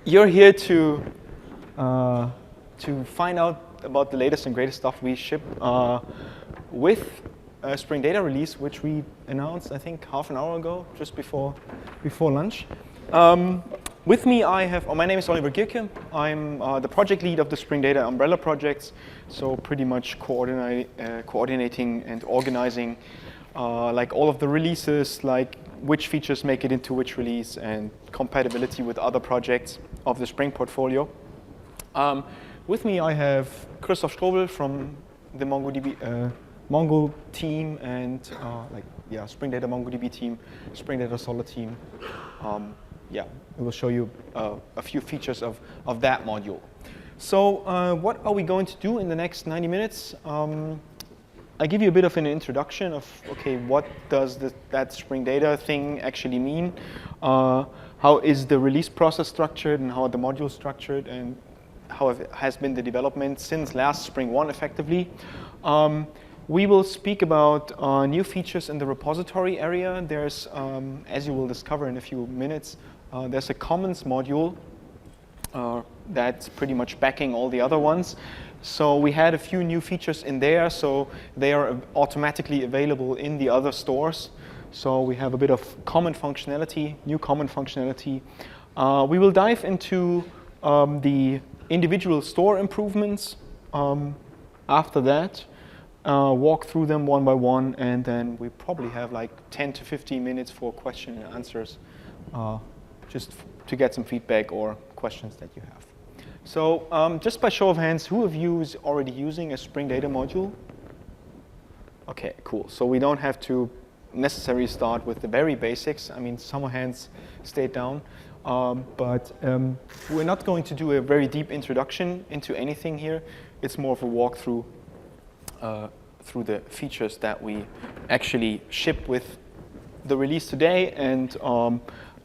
you're here to find out about the latest and greatest stuff we ship with a Spring Data release, which we announced, I think, half an hour ago, just before lunch. With me, my name is Oliver Gierke. I'm the project lead of the Spring Data umbrella projects, so pretty much coordinating and organizing like all of the releases, like which features make it into which release, and compatibility with other projects of the Spring portfolio. With me, I have Christoph Strobl from the MongoDB Mongo team and Spring Data MongoDB team, Spring Data Solr team. We will show you a few features of that module. So what are we going to do in the next 90 minutes? I give you a bit of an introduction of, okay, what does that Spring Data thing actually mean? How is the release process structured, and how are the modules structured, and how has been the development since last Spring 1 effectively. We will speak about new features in the repository area. There's, as you will discover in a few minutes, there's a commons module that's pretty much backing all the other ones. So we had a few new features in there, so they are automatically available in the other stores. So we have a bit of common functionality, new common functionality. We will dive into the individual store improvements after that, walk through them one by one, and then we probably have like 10 to 15 minutes for question and answers, just to get some feedback or questions that you have. So just by show of hands, who of you is already using a Spring Data module? Okay, cool. So we don't have to necessarily start with the very basics. I mean, some hands stayed down. But we're not going to do a very deep introduction into anything here. It's more of a walkthrough through the features that we actually ship with the release today and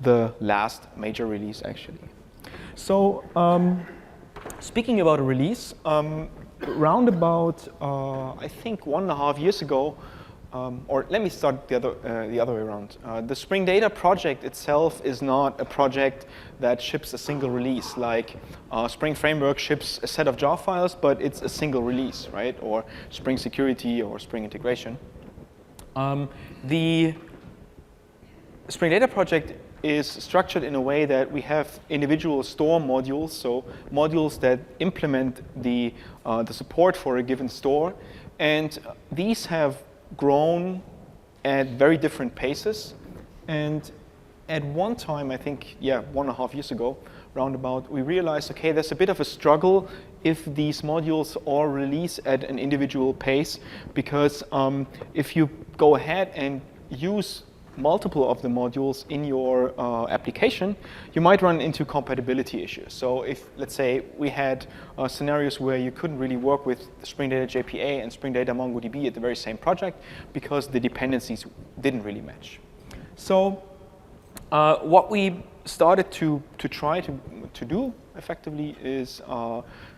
the last major release, actually. So speaking about a release, round about, I think, 1.5 years ago, or let me start the other way around. The Spring Data project itself is not a project that ships a single release. Like Spring Framework ships a set of jar files, but it's a single release, right? Or Spring Security or Spring Integration. The Spring Data project is structured in a way that we have individual store modules, so modules that implement the support for a given store, and these have grown at very different paces. And at one time, I think, 1.5 years ago, roundabout, we realized, okay, there's a bit of a struggle if these modules all release at an individual pace, because if you go ahead and use multiple of the modules in your application, you might run into compatibility issues. So if, let's say, we had scenarios where you couldn't really work with Spring Data JPA and Spring Data MongoDB at the very same project because the dependencies didn't really match. So what we started to try to do effectively is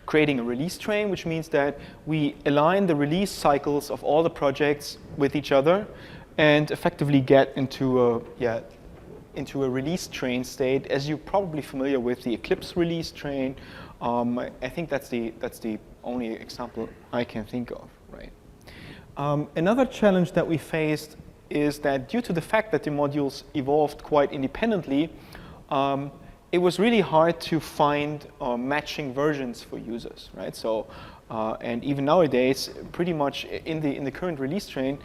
creating a release train, which means that we align the release cycles of all the projects with each other and effectively get into a release train state, as you're probably familiar with the Eclipse release train. I think that's the only example I can think of, right? Another challenge that we faced is that due to the fact that the modules evolved quite independently, it was really hard to find matching versions for users, right? So. And even nowadays, pretty much in the current release train,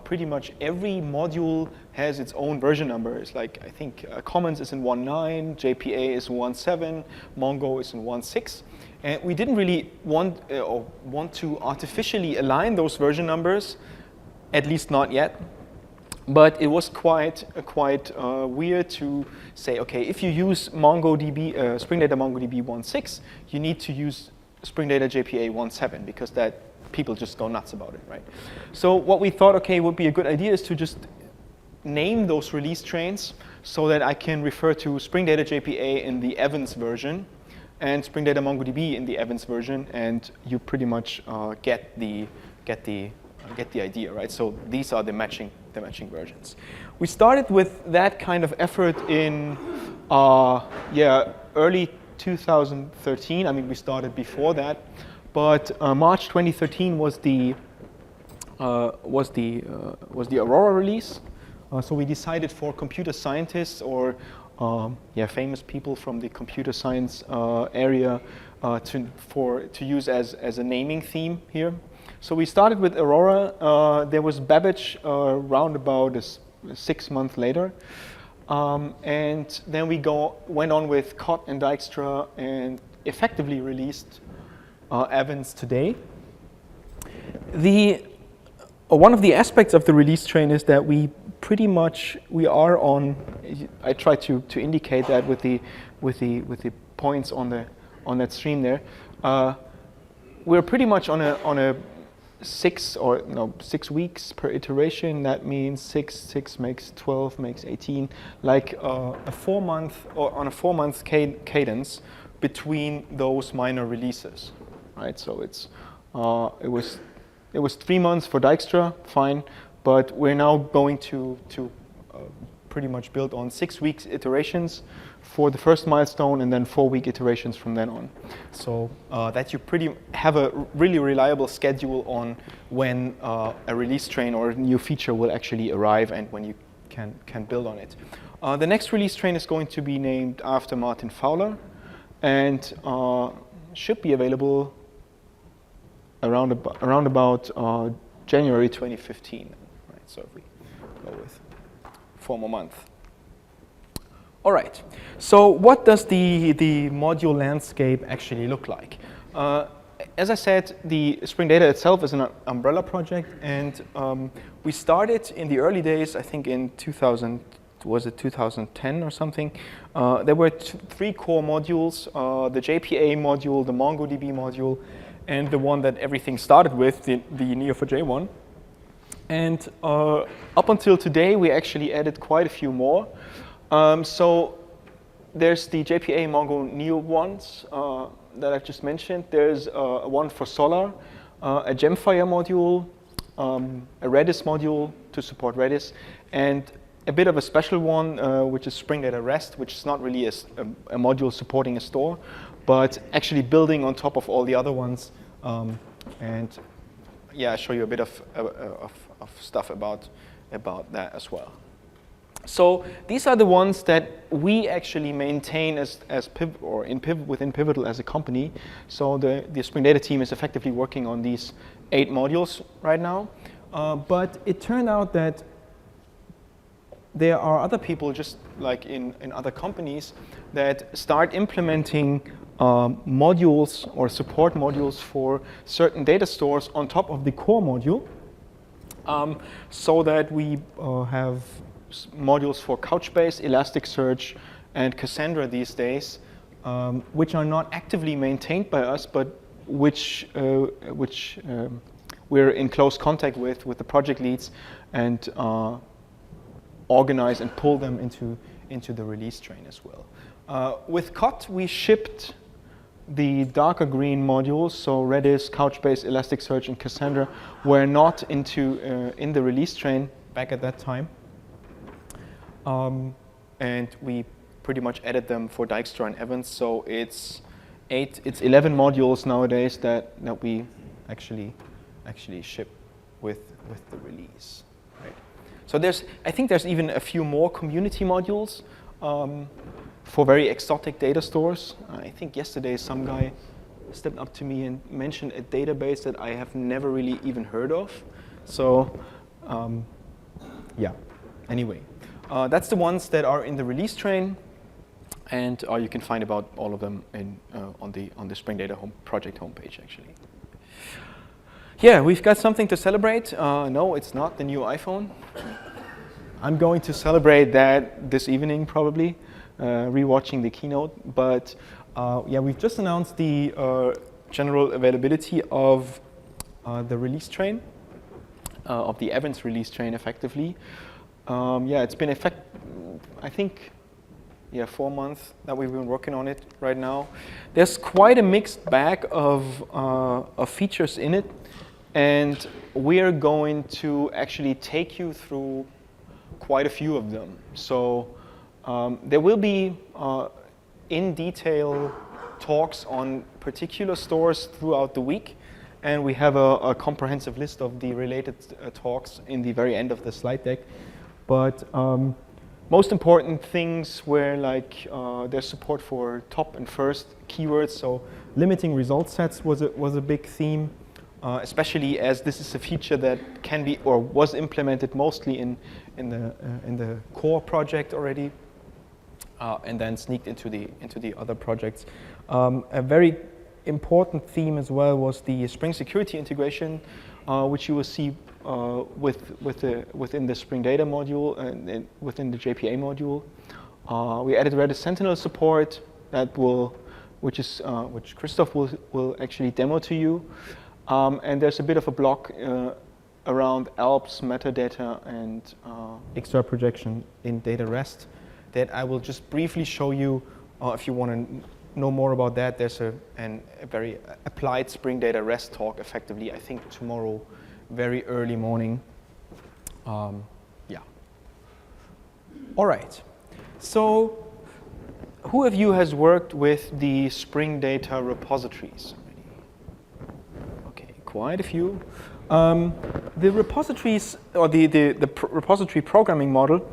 pretty much every module has its own version number. It's like, I think Commons is in 1.9, JPA is in 1.7, Mongo is in 1.6. And we didn't really want to artificially align those version numbers, at least not yet. But it was quite weird to say, okay, if you use MongoDB, Spring Data MongoDB 1.6, you need to use Spring Data JPA 1.7 because that people just go nuts about it, right? So what we thought, okay, would be a good idea is to just name those release trains so that I can refer to Spring Data JPA in the Evans version and Spring Data MongoDB in the Evans version, and you pretty much get the idea, right? So these are the matching versions. We started with that kind of effort in early 2013. I mean, we started before that, but March 2013 was the Aurora release. So we decided for computer scientists or famous people from the computer science area to use as a naming theme here. So we started with Aurora. There was Babbage round about 6 months later. And then we went on with Cott and Dijkstra and effectively released Evans today. One of the aspects of the release train is that we are on. I try to indicate that with the points on that stream there. We're pretty much on a 6 weeks per iteration. That means 6 makes 12 makes 18, like a 4 month or on a 4 month cadence between those minor releases, right? So it was 3 months for Dijkstra, fine, but we're now going to pretty much build on 6 weeks iterations for the first milestone, and then 4-week iterations from then on. So that you have a really reliable schedule on when a release train or a new feature will actually arrive and when you can build on it. The next release train is going to be named after Martin Fowler and should be available around about January 2015. Right, so if we go with 4 more months. All right, so what does the module landscape actually look like? As I said, the Spring Data itself is an umbrella project, and we started in the early days, I think in 2010 or something. There were 3 core modules, the JPA module, the MongoDB module, and the one that everything started with, the Neo4j one. And up until today, we actually added quite a few more. So there's the JPA Mongo Neo ones that I've just mentioned. There's one for Solr, a Gemfire module, a Redis module to support Redis, and a bit of a special one, which is Spring Data REST, which is not really a module supporting a store, but actually building on top of all the other ones. And yeah, I'll show you a bit of stuff about that as well. So these are the ones that we actually maintain as within Pivotal as a company. So the Spring Data team is effectively working on these 8 modules right now. But it turned out that there are other people, just like in other companies, that start implementing modules or support modules for certain data stores on top of the core module, so that we have modules for Couchbase, Elasticsearch, and Cassandra these days, which are not actively maintained by us, but which we're in close contact with the project leads, and organize and pull them into the release train as well. With Cott, we shipped the darker green modules, so Redis, Couchbase, Elasticsearch, and Cassandra were not in the release train back at that time. And we pretty much added them for Dijkstra and Evans, so it's 11 modules nowadays that we actually ship with the release. Right. So I think there's even a few more community modules for very exotic data stores. I think yesterday some guy stepped up to me and mentioned a database that I have never really even heard of. So yeah, anyway. That's the ones that are in the release train, and you can find about all of them on the Spring Data project homepage, actually. Yeah, we've got something to celebrate. No, it's not the new iPhone. I'm going to celebrate that this evening, probably, rewatching the keynote. But yeah, we've just announced the general availability of the release train, of the Evans release train, effectively. Yeah, it's been I think, 4 months that we've been working on it right now. There's quite a mixed bag of features in it, and we're going to actually take you through quite a few of them. So there will be in detail talks on particular stores throughout the week. And we have a comprehensive list of the related talks in the very end of the slide deck. But most important things were like there's support for top and first keywords. So limiting result sets was a big theme, especially as this is a feature that can be or was implemented mostly in the core project already, and then sneaked into the other projects. A very important theme as well was the Spring Security integration, which you will see within the Spring Data module and within the JPA module. We added Redis Sentinel support which Christoph will actually demo to you. And there's a bit of a block around ALPS, metadata, and XR projection in data-rest that I will just briefly show you if you want to know more about that. There's a very applied Spring Data REST talk, effectively, I think tomorrow, very early morning. Yeah. All right. So who of you has worked with the Spring Data repositories already? Okay, quite a few. The repositories, or the repository programming model,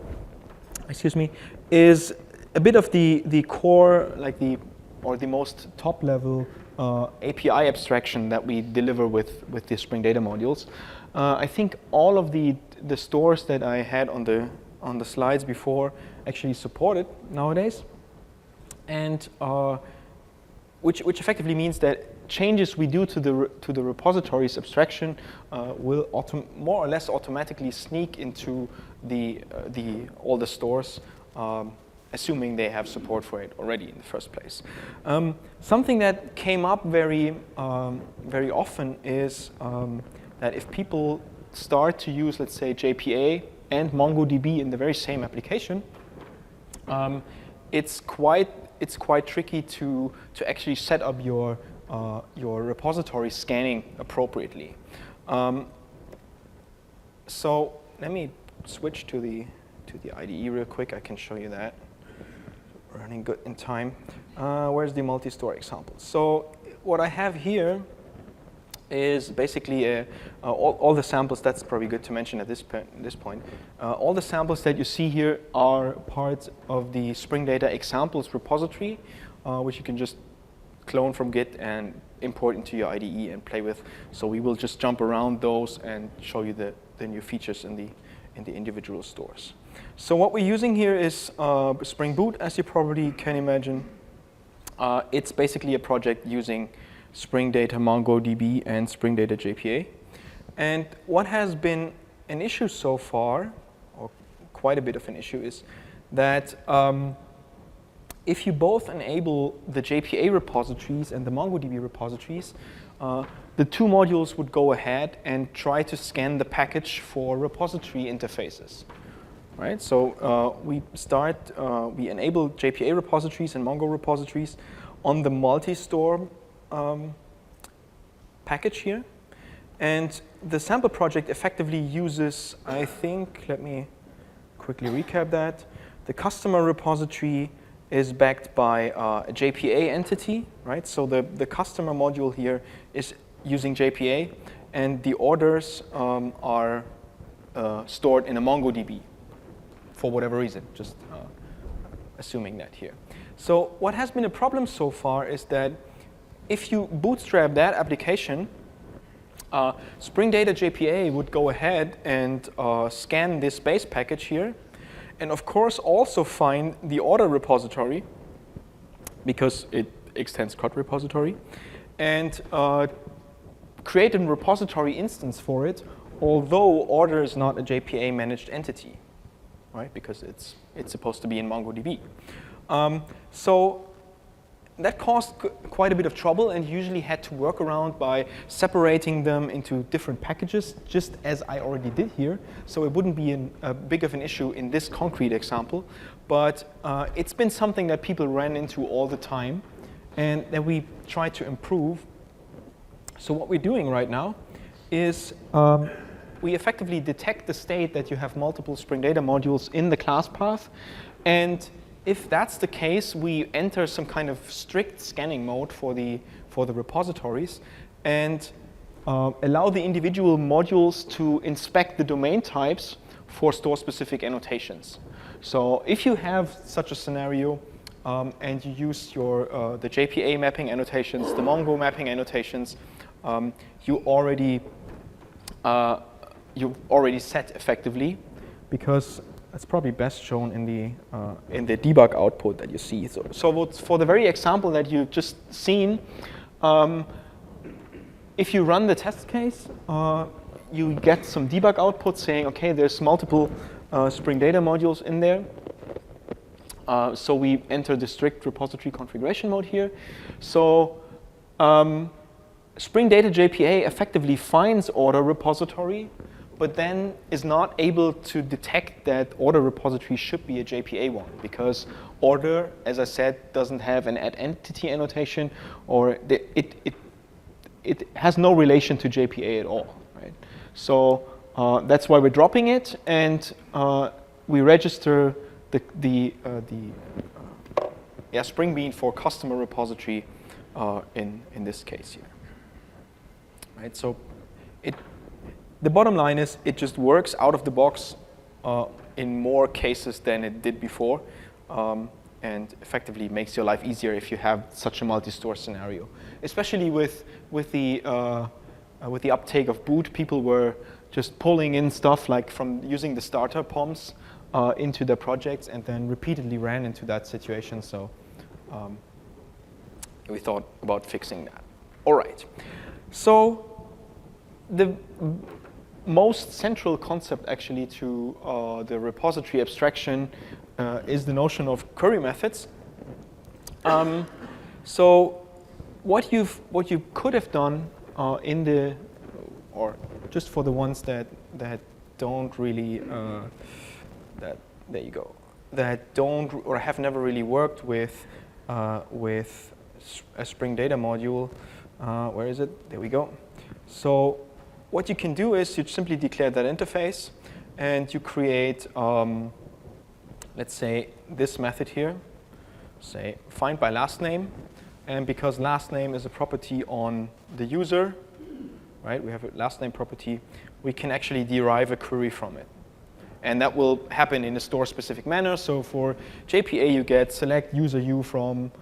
excuse me, is a bit of the core, like the most top level API abstraction that we deliver with the Spring Data modules. I think all of the stores that I had on the slides before actually support it nowadays, and which effectively means that changes we do to the repositories abstraction will more or less automatically sneak into all the stores, assuming they have support for it already in the first place. Something that came up very often is that if people start to use, let's say, JPA and MongoDB in the very same application, it's quite tricky to actually set up your repository scanning appropriately. So let me switch to the IDE real quick. I can show you that. Running good in time. Where's the multi-store example? So what I have here is basically all the samples. That's probably good to mention at this point. All the samples that you see here are part of the Spring Data examples repository, which you can just clone from Git and import into your IDE and play with. So we will just jump around those and show you the new features in the individual stores. So what we're using here is Spring Boot, as you probably can imagine. It's basically a project using Spring Data MongoDB and Spring Data JPA. And what has been an issue so far, or quite a bit of an issue, is that if you both enable the JPA repositories and the MongoDB repositories, the two modules would go ahead and try to scan the package for repository interfaces. Right? So we enable JPA repositories and Mongo repositories on the multi-store package here. And the sample project effectively uses, I think, let me quickly recap that. The customer repository is backed by a JPA entity, right? So the customer module here is using JPA, and the orders are stored in a MongoDB for whatever reason, just assuming that here. So what has been a problem so far is that if you bootstrap that application, Spring Data JPA would go ahead and scan this base package here, and of course also find the order repository, because it extends COD repository, and create a repository instance for it, although order is not a JPA managed entity, right? Because it's supposed to be in MongoDB. So that caused quite a bit of trouble, and usually had to work around by separating them into different packages, just as I already did here. So it wouldn't be a big of an issue in this concrete example, but it's been something that people ran into all the time, and that we try to improve. So what we're doing right now is we effectively detect the state that you have multiple Spring Data modules in the class path, and if that's the case, we enter some kind of strict scanning mode for the repositories and allow the individual modules to inspect the domain types for store-specific annotations. So if you have such a scenario and you use the JPA mapping annotations, the Mongo mapping annotations, you've already set effectively, because it's probably best shown in the debug output that you see. So for the very example that you've just seen, if you run the test case, you get some debug output saying, okay, there's multiple Spring Data modules in there. So we enter the strict repository configuration mode here. So Spring Data JPA effectively finds order repository, but then is not able to detect that order repository should be a JPA one, because order, as I said, doesn't have an add entity annotation, or it has no relation to JPA at all, right? So that's why we're dropping it, and we register the Spring Bean for customer repository in this case here, right? So the bottom line is it just works out of the box in more cases than it did before, and effectively makes your life easier if you have such a multi-store scenario. Especially with the uptake of boot, people were just pulling in stuff like from using the starter POMs into their projects, and then repeatedly ran into that situation. So we thought about fixing that. All right. So the most central concept actually to the repository abstraction is the notion of query methods. So what you could have done or just for the ones that don't really that don't or have never really worked with a Spring Data module. Where is it? There we go. So what you can do is you simply declare that interface, and you create, let's say, this method here. Say find by last name, and because last name is a property on the user, right? We have a last name property. We can actually derive a query from it, and that will happen in a store-specific manner. So for JPA, you get select user u from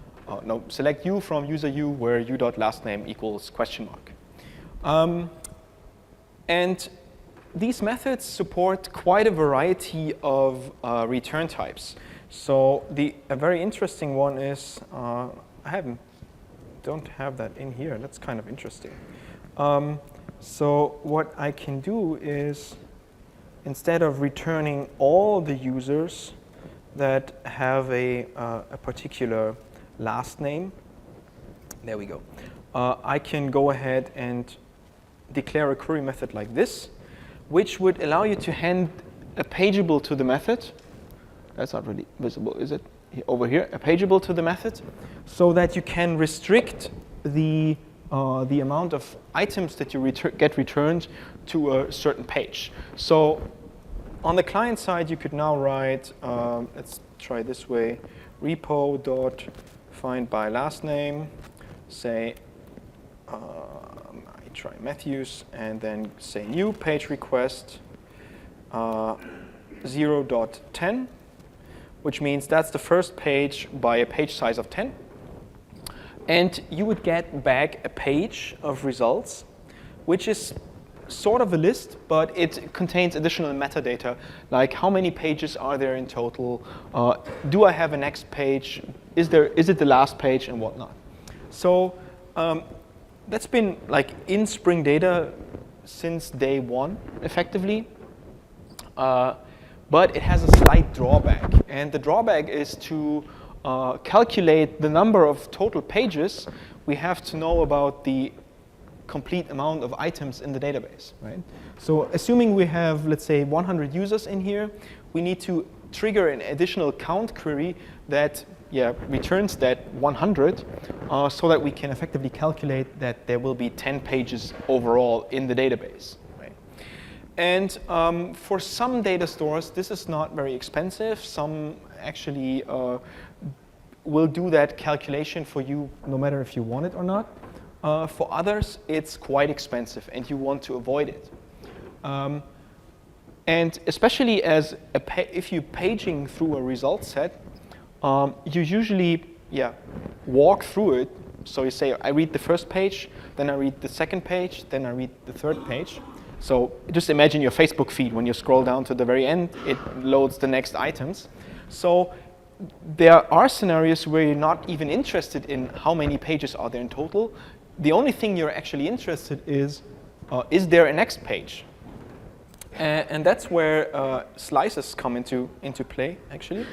select u from user u, where u.lastname equals question mark. And these methods support quite a variety of return types. So a very interesting one is, don't have that in here. That's kind of interesting. So what I can do is, instead of returning all the users that have a particular last name, there we go. I can go ahead and declare a query method like this, which would allow you to hand a pageable to the method. That's not really visible, is it? Over here, a pageable to the method, so that you can restrict the amount of items that you get returned to a certain page. So on the client side, you could now write, let's try this way, repo.find by last name, say, try Matthews, and then say new page request 0.10, which means that's the first page by a page size of 10. And you would get back a page of results, which is sort of a list, but it contains additional metadata, like how many pages are there in total, do I have a next page, is it the last page, and whatnot. So that's been like in Spring Data since day one, effectively. But it has a slight drawback. And the drawback is to calculate the number of total pages, we have to know about the complete amount of items in the database, right? So assuming we have, let's say, 100 users in here, we need to trigger an additional count query that returns that 100 so that we can effectively calculate that there will be 10 pages overall in the database. Right? And for some data stores, this is not very expensive. Some actually will do that calculation for you no matter if you want it or not. For others, it's quite expensive and you want to avoid it. And especially as if you're paging through a result set, you usually walk through it. So you say, I read the first page, then I read the second page, then I read the third page. So just imagine your Facebook feed. When you scroll down to the very end, it loads the next items. So there are scenarios where you're not even interested in how many pages are there in total. The only thing you're actually interested is there a next page? And that's where slices come into play, actually.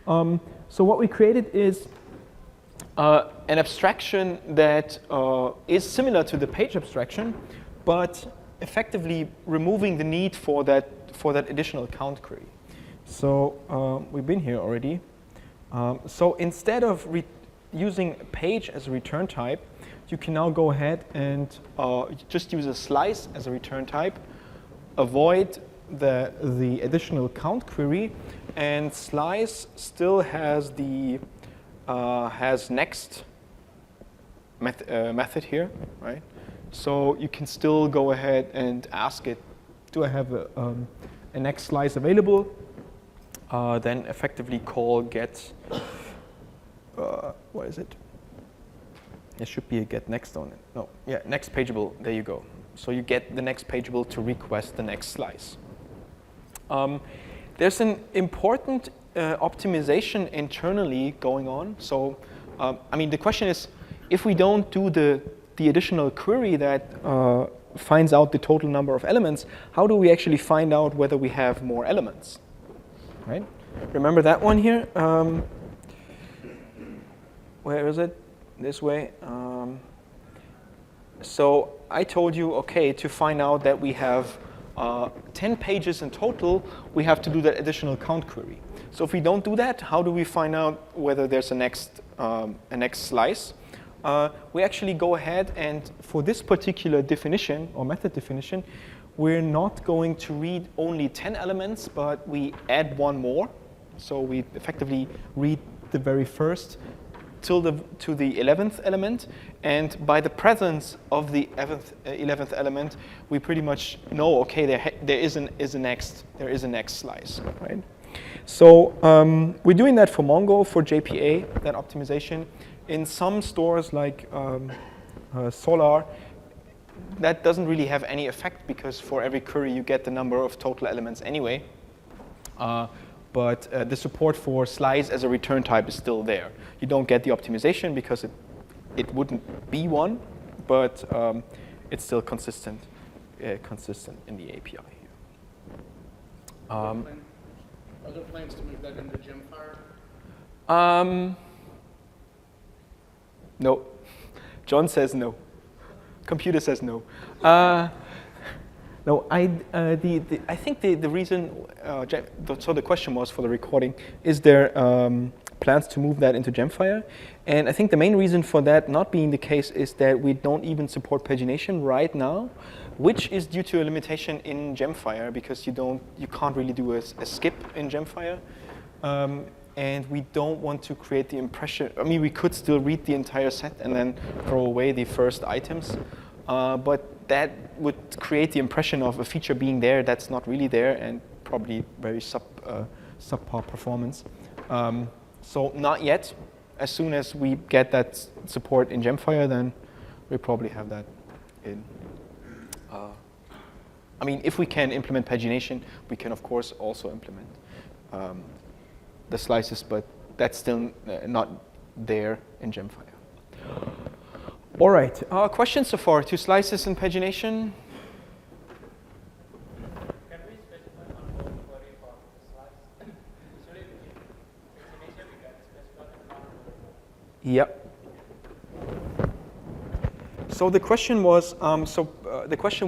So what we created is an abstraction that is similar to the page abstraction, but effectively removing the need for that additional count query. So we've been here already. So instead of using page as a return type, you can now go ahead and just use a slice as a return type, avoid the additional count query, and slice still has the next method here, right? So you can still go ahead and ask it, do I have a next slice available? Then effectively call get, what is it? There should be a get next on it. No, yeah, next pageable, there you go. So you get the next pageable to request the next slice. There's an important optimization internally going on. So, I mean, the question is, if we don't do the additional query that finds out the total number of elements, how do we actually find out whether we have more elements? Right? Remember that one here? Where is it? This way. So I told you, okay, to find out that we have 10 pages in total, we have to do that additional count query. So if we don't do that, how do we find out whether there's a next slice? We actually go ahead and for this particular definition or method definition, we're not going to read only 10 elements, but we add one more. So we effectively read the very first to the 11th element, and by the presence of the 11th element, we pretty much know, okay, there is a next slice, right? So we're doing that for Mongo, for JPA, that optimization. In some stores like Solr, that doesn't really have any effect because for every query you get the number of total elements anyway. But the support for slice as a return type is still there. You don't get the optimization because it wouldn't be one, but it's still consistent in the API here. Are there plans to move that into Gemfire? No. John says no. Computer says no. No, I think the reason, so the question was for the recording, is there plans to move that into Gemfire? And I think the main reason for that not being the case is that we don't even support pagination right now, which is due to a limitation in Gemfire because you can't really do a skip in Gemfire. And we don't want to create the impression, I mean, we could still read the entire set and then throw away the first items, but that would create the impression of a feature being there that's not really there and probably very subpar performance. So not yet. As soon as we get that support in Gemfire, then we probably have that in. I mean, if we can implement pagination, we can of course also implement the slices, but that's still not there in Gemfire. All right, questions so far to slices and pagination? Can we specify one more query for the slice? So in pagination, we can specify one more. Yep. So the question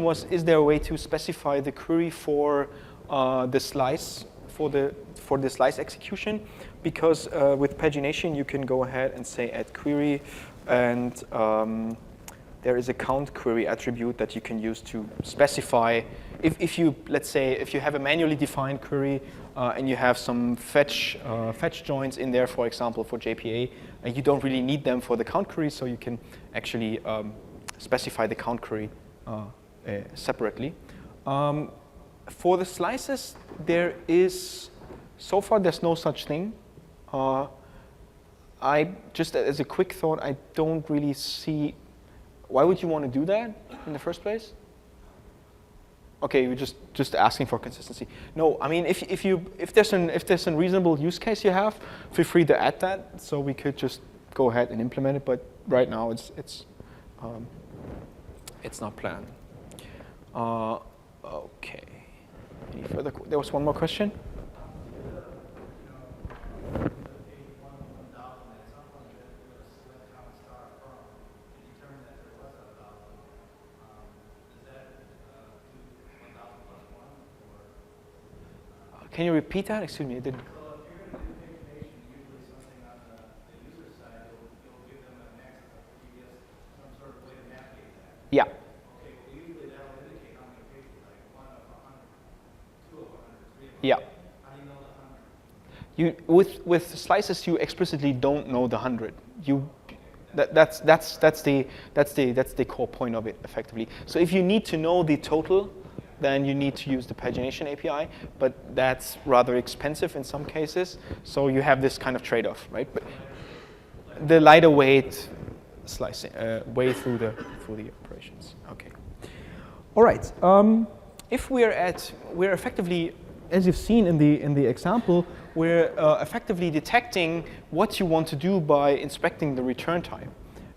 was, is there a way to specify the query for the slice for the slice execution? Because with pagination, you can go ahead and say add query, and there is a count query attribute that you can use to specify if you, let's say, if you have a manually defined query and you have some fetch joins in there, for example, for JPA, and you don't really need them for the count query, so you can actually specify the count query separately. For the slices, there is, so far there's no such thing. I just, as a quick thought, I don't really see, why would you want to do that in the first place? Okay, you're just asking for consistency. No, I mean, if there's a reasonable use case you have, feel free to add that, so we could just go ahead and implement it. But right now, it's not planned. Okay. Any further? There was one more question. Can you repeat that? Excuse me, I didn't. So if you're going to do pagination, usually something on the user side, you'll give them an access to some sort of way to navigate that. Yeah. Okay, well usually that'll indicate how many pages, like 1 of 100, 2 of 100, 3 of 100. Yeah. How do you know the 100? With slices, you explicitly don't know the 100. That's the core point of it, effectively. So if you need to know the total, then you need to use the pagination API, but that's rather expensive in some cases. So you have this kind of trade-off, right? But the lighter weight slicing way through the operations. Okay. All right. If we're effectively, as you've seen in the example, we're effectively detecting what you want to do by inspecting the return type,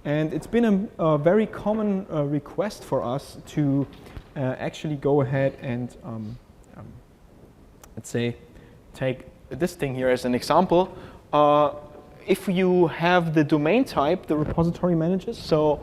and it's been a very common request for us to actually go ahead and let's say take this thing here as an example. If you have the domain type the repository manages, so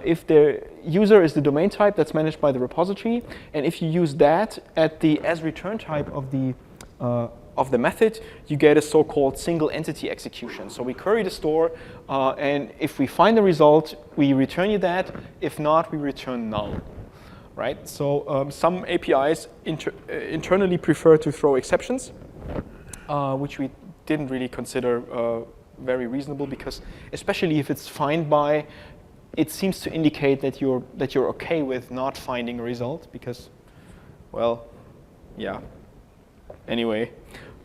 if the user is the domain type that's managed by the repository, and if you use that at the as return type of the method, you get a so-called single entity execution. So we query the store, and if we find the result, we return you that. If not, we return null. Right? So some APIs internally prefer to throw exceptions, which we didn't really consider very reasonable, because especially if it's find by, it seems to indicate that you're okay with not finding a result, because, well, yeah. Anyway,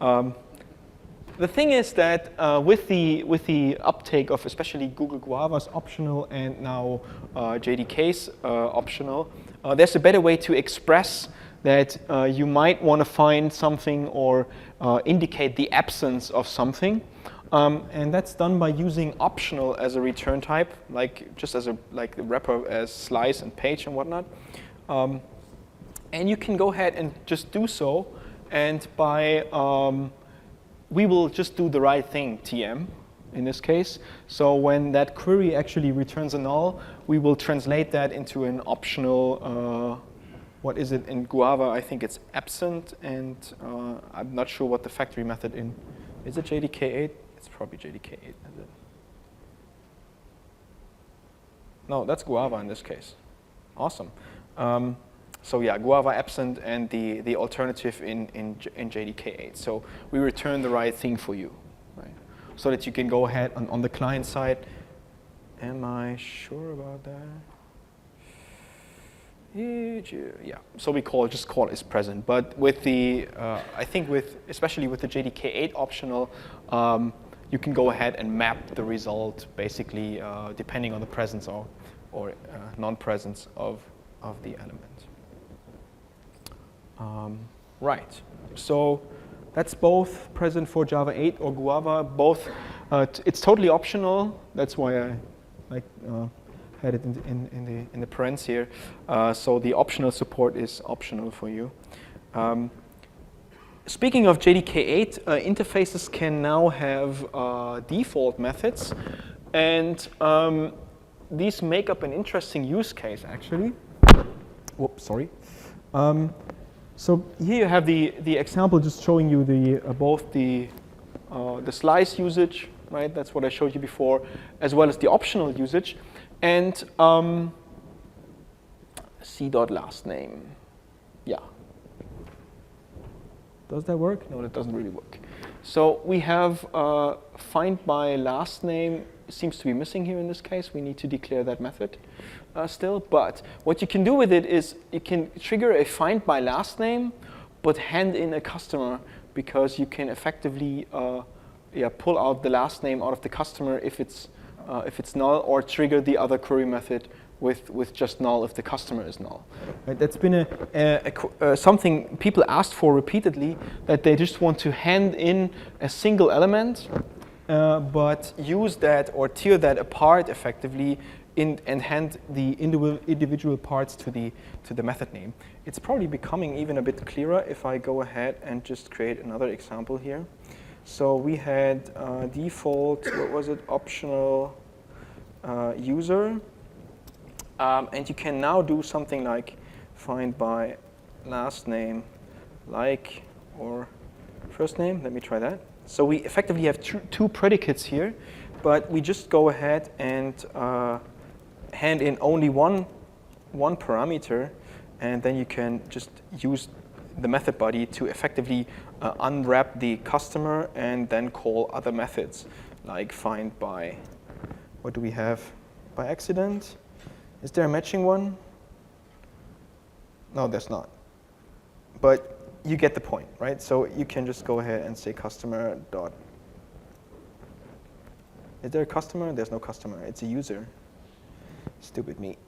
the thing is that with the uptake of especially Google Guava's optional and now JDK's optional, there's a better way to express that you might want to find something or indicate the absence of something, and that's done by using optional as a return type, like just as the wrapper as slice and page and whatnot. And you can go ahead and just do so, and by we will just do the right thing, TM, in this case. So when that query actually returns a null, we will translate that into an optional, what is it in Guava? I think it's absent, and I'm not sure what the factory method in, is it JDK8? It's probably JDK8, is it? No, that's Guava in this case. Awesome. So yeah, Guava absent and the alternative in JDK8. So we return the right thing for you, right? So that you can go ahead on the client side. Am I sure about that? Yeah. So we just call it is present. But with the, I think especially with the JDK8 optional, you can go ahead and map the result basically depending on the presence or non-presence of the element. Right, so that's both present for Java 8 or Guava. Both, it's totally optional. That's why I had it in the parens here. So the optional support is optional for you. Speaking of JDK8, interfaces can now have default methods, and these make up an interesting use case actually. Whoops, sorry. So here you have the example just showing you both the slice usage, right? That's what I showed you before, as well as the optional usage. And c.lastname. Yeah. Does that work? No, that doesn't really work. So we have find by last name seems to be missing here in this case. We need to declare that method still. But what you can do with it is you can trigger a find by last name, but hand in a customer, because you can effectively pull out the last name out of the customer if it's null, or trigger the other query method with just null if the customer is null. Right, that's been something people asked for repeatedly, that they just want to hand in a single element, but use that or tear that apart effectively and hand the individual parts to the method name. It's probably becoming even a bit clearer if I go ahead and just create another example here. So we had default, what was it, optional user. And you can now do something like find by last name, like, or first name. Let me try that. So we effectively have two predicates here, but we just go ahead and hand in only one parameter, and then you can just use the method body to effectively unwrap the customer and then call other methods, like find by, what do we have, by accident? Is there a matching one? No, there's not. But you get the point, right? So you can just go ahead and say customer dot. Is there a customer? There's no customer. It's a user. Stupid me.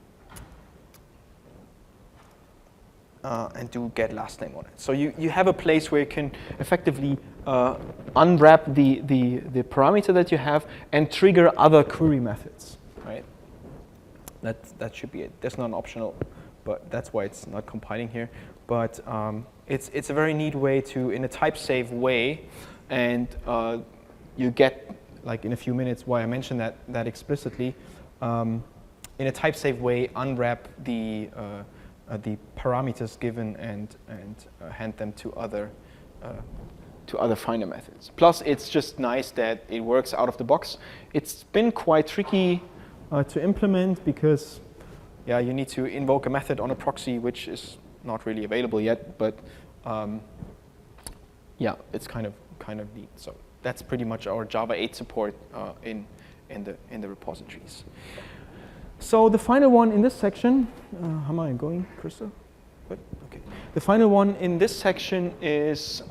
And do get last name on it. So you have a place where you can effectively unwrap the parameter that you have and trigger other query methods, right? That should be it. That's not an optional, but that's why it's not compiling here. But it's a very neat way to, in a type-safe way, and you get, like in a few minutes, why I mentioned that explicitly, in a type-safe way, unwrap the parameters given and hand them to other finder methods. Plus, it's just nice that it works out of the box. It's been quite tricky to implement because, yeah, you need to invoke a method on a proxy, which is not really available yet. But yeah, it's kind of neat. So that's pretty much our Java 8 support in the repositories. So the final one in this section, how am I going, Christoph? Good. Okay. The final one in this section is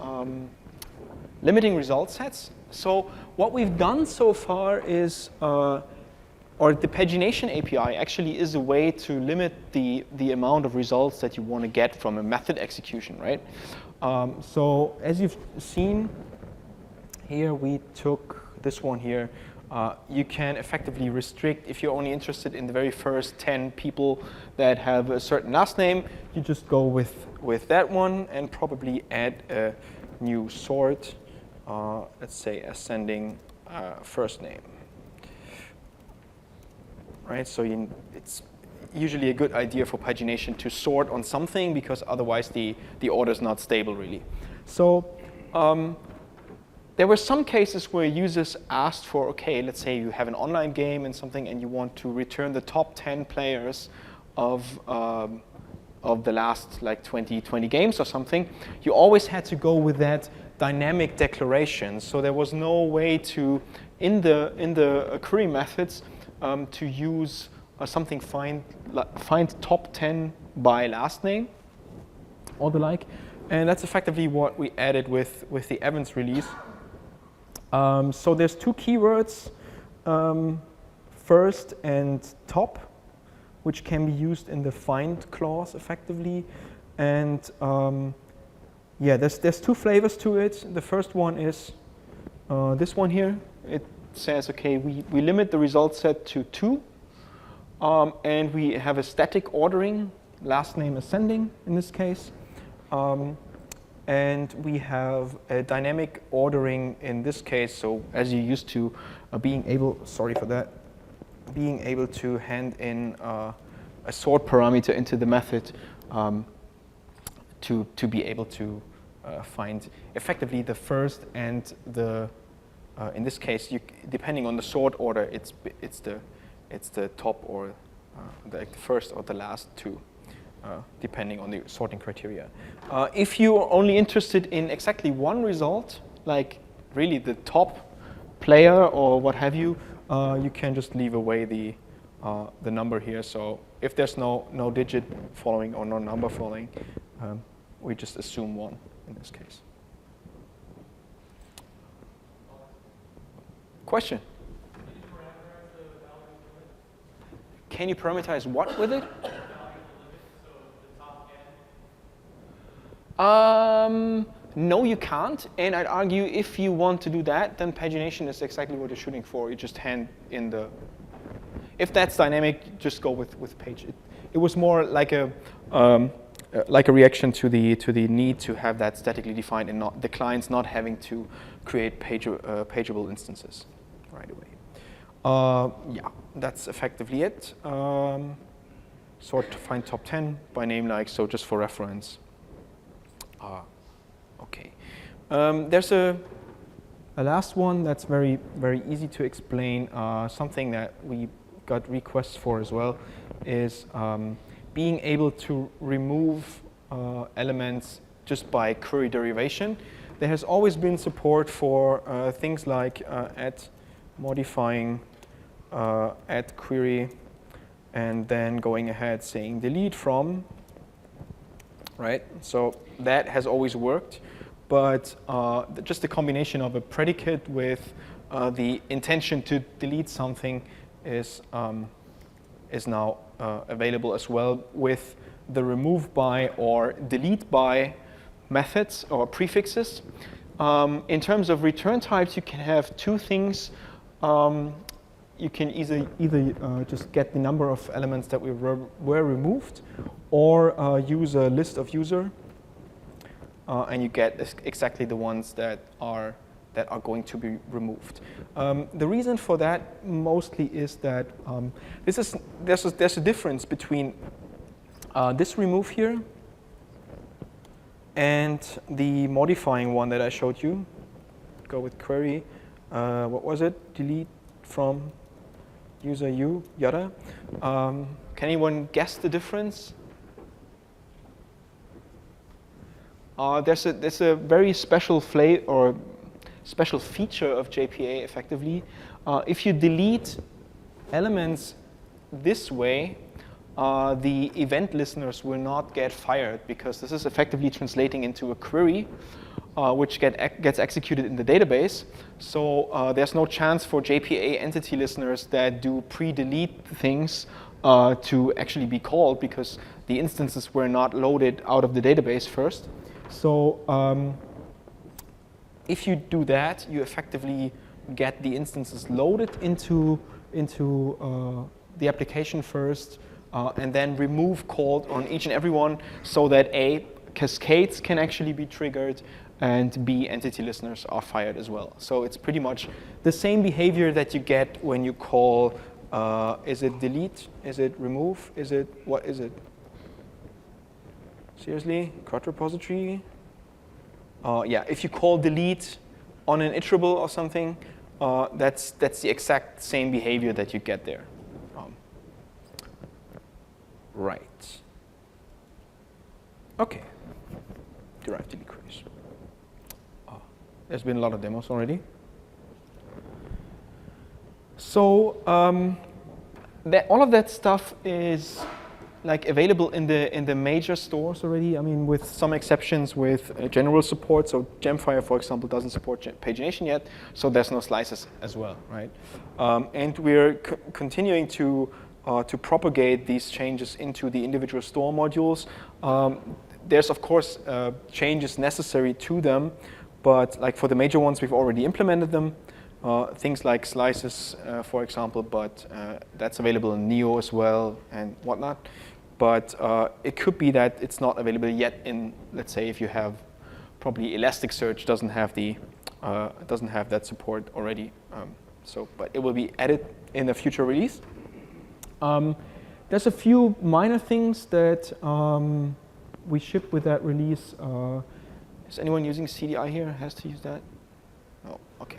limiting result sets. So what we've done so far is, or the pagination API actually is a way to limit the amount of results that you want to get from a method execution, right? So as you've seen here, we took this one here. You can effectively restrict, if you're only interested in the very first 10 people that have a certain last name, you just go with that one and probably add a new sort, let's say ascending first name. Right, so it's usually a good idea for pagination to sort on something, because otherwise the order is not stable really. So there were some cases where users asked for, okay, let's say you have an online game and something, and you want to return the top 10 players of the last like 20 games or something. You always had to go with that dynamic declaration. So there was no way to, in the query methods, to use something find top 10 by last name or the like. And that's effectively what we added with the Evans release. So there's two keywords, first and top, which can be used in the find clause effectively. And yeah, there's two flavors to it. The first one is this one here. It says, okay, we limit the result set to 2, and we have a static ordering, last name ascending in this case. And we have a dynamic ordering in this case, so as you're used to being able, sorry for that, being able to hand in a sort parameter into the method to be able to find effectively the first and the, in this case, depending on the sort order, it's it's the top or the first or the last two, depending on the sorting criteria. If you're only interested in exactly one result, like really the top player or what have you, you can just leave away the number here. So if there's no digit following or no number following, we just assume 1 in this case. Question? Can you parameterize what with it? No, you can't. And I'd argue if you want to do that, then pagination is exactly what you're shooting for. You just hand in the. If that's dynamic, just go with page. It was more like a reaction to the need to have that statically defined and not the clients not having to create pageable instances right away. Yeah, that's effectively it. Sort to find top 10 by name like, so just for reference. Okay. There's a last one that's very, very easy to explain. Something that we got requests for as well is being able to remove elements just by query derivation. There has always been support for things like modifying add query and then going ahead saying delete from, right? So that has always worked, but just the combination of a predicate with the intention to delete something is now available as well with the remove by or delete by methods or prefixes. In terms of return types, you can have two things. You can either just get the number of elements that were removed, or use a list of user, and you get exactly the ones that are going to be removed. The reason for that mostly is that there's a difference between this remove here and the modifying one that I showed you. Go with query. What was it? Delete from user u, yada. Can anyone guess the difference? There's a very special flavor or special feature of JPA effectively. If you delete elements this way, the event listeners will not get fired because this is effectively translating into a query which gets executed in the database. So there's no chance for JPA entity listeners that do pre-delete things to actually be called because the instances were not loaded out of the database first. So if you do that, you effectively get the instances loaded into the application first, and then remove called on each and every one so that A, cascades can actually be triggered, and B, entity listeners are fired as well. So it's pretty much the same behavior that you get when you call, is it delete? Is it remove? Is it, what is it? Seriously, CRUD repository? Yeah, if you call delete on an iterable or something, that's the exact same behavior that you get there. Right. Okay. Derived delete queries. There's been a lot of demos already. So all of that stuff is like available in the major stores already. I mean, with some exceptions with general support. So Gemfire, for example, doesn't support pagination yet, so there's no slices as well, right? And we're continuing to propagate these changes into the individual store modules. There's of course changes necessary to them, but like for the major ones, we've already implemented them. Things like slices, for example, but that's available in Neo as well and whatnot. But it could be that it's not available yet in, let's say, if you have probably Elasticsearch doesn't have that support already. But it will be added in a future release. There's a few minor things that we ship with that release. Is anyone using CDI here? Has to use that? Oh, okay.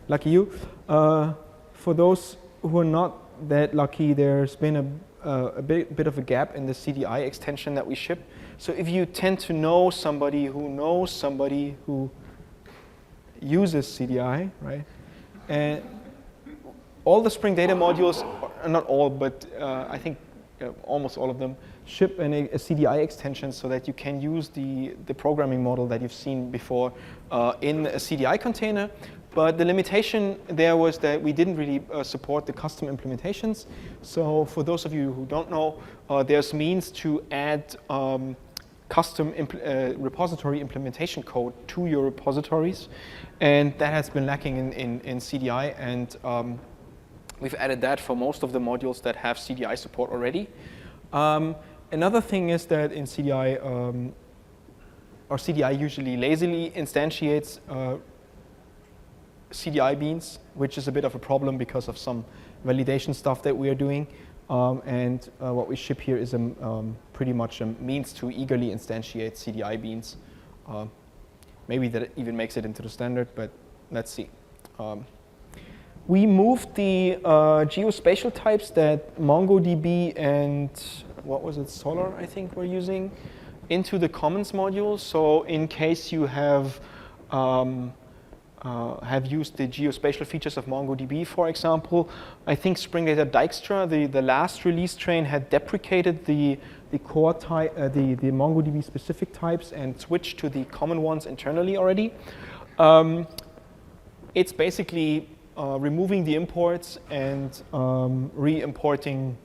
Lucky you. For those who are not that lucky. There's been a bit of a gap in the CDI extension that we ship. So if you tend to know somebody who uses CDI, right? And all the Spring Data modules, not all, but I think almost all of them, ship a CDI extension so that you can use the programming model that you've seen before in a CDI container. But the limitation there was that we didn't really support the custom implementations. So for those of you who don't know, there's means to add custom repository implementation code to your repositories. And that has been lacking in CDI. And we've added that for most of the modules that have CDI support already. Another thing is that in CDI, or CDI usually lazily instantiates CDI beans, which is a bit of a problem because of some validation stuff that we are doing. And what we ship here is pretty much a means to eagerly instantiate CDI beans. Maybe that even makes it into the standard, but let's see. We moved the geospatial types that MongoDB and what was it, Solr, I think, we're using into the Commons module. So in case you have used the geospatial features of MongoDB, for example, I think Spring Data Dijkstra, the last release train, had deprecated the core type, the MongoDB specific types and switched to the common ones internally already. It's basically removing the imports and re-importing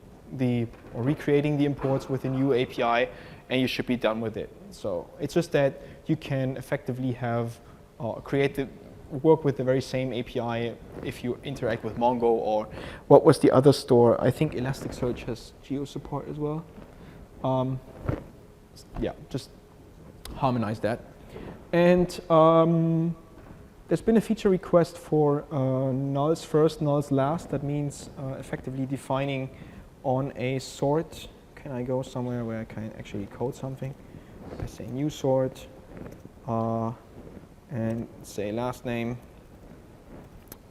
or recreating the imports with a new API, and you should be done with it. So it's just that you can effectively have work with the very same API if you interact with Mongo, or what was the other store? I think Elasticsearch has geo support as well. Yeah, just harmonize that. And there's been a feature request for nulls first, nulls last. That means effectively defining on a sort. Can I go somewhere where I can actually code something? I say new sort and say last name.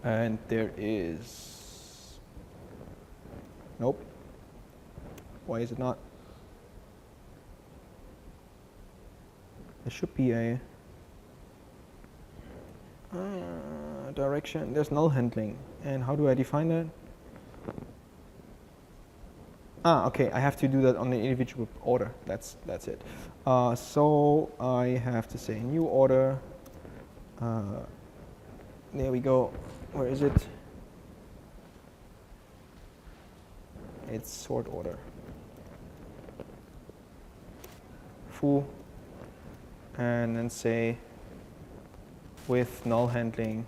And there is, nope. Why is it not? There should be a direction. There's null handling. And how do I define that? Okay, I have to do that on the individual order. That's it. So I have to say new order. There we go. Where is it? It's sort order. Foo. And then say with null handling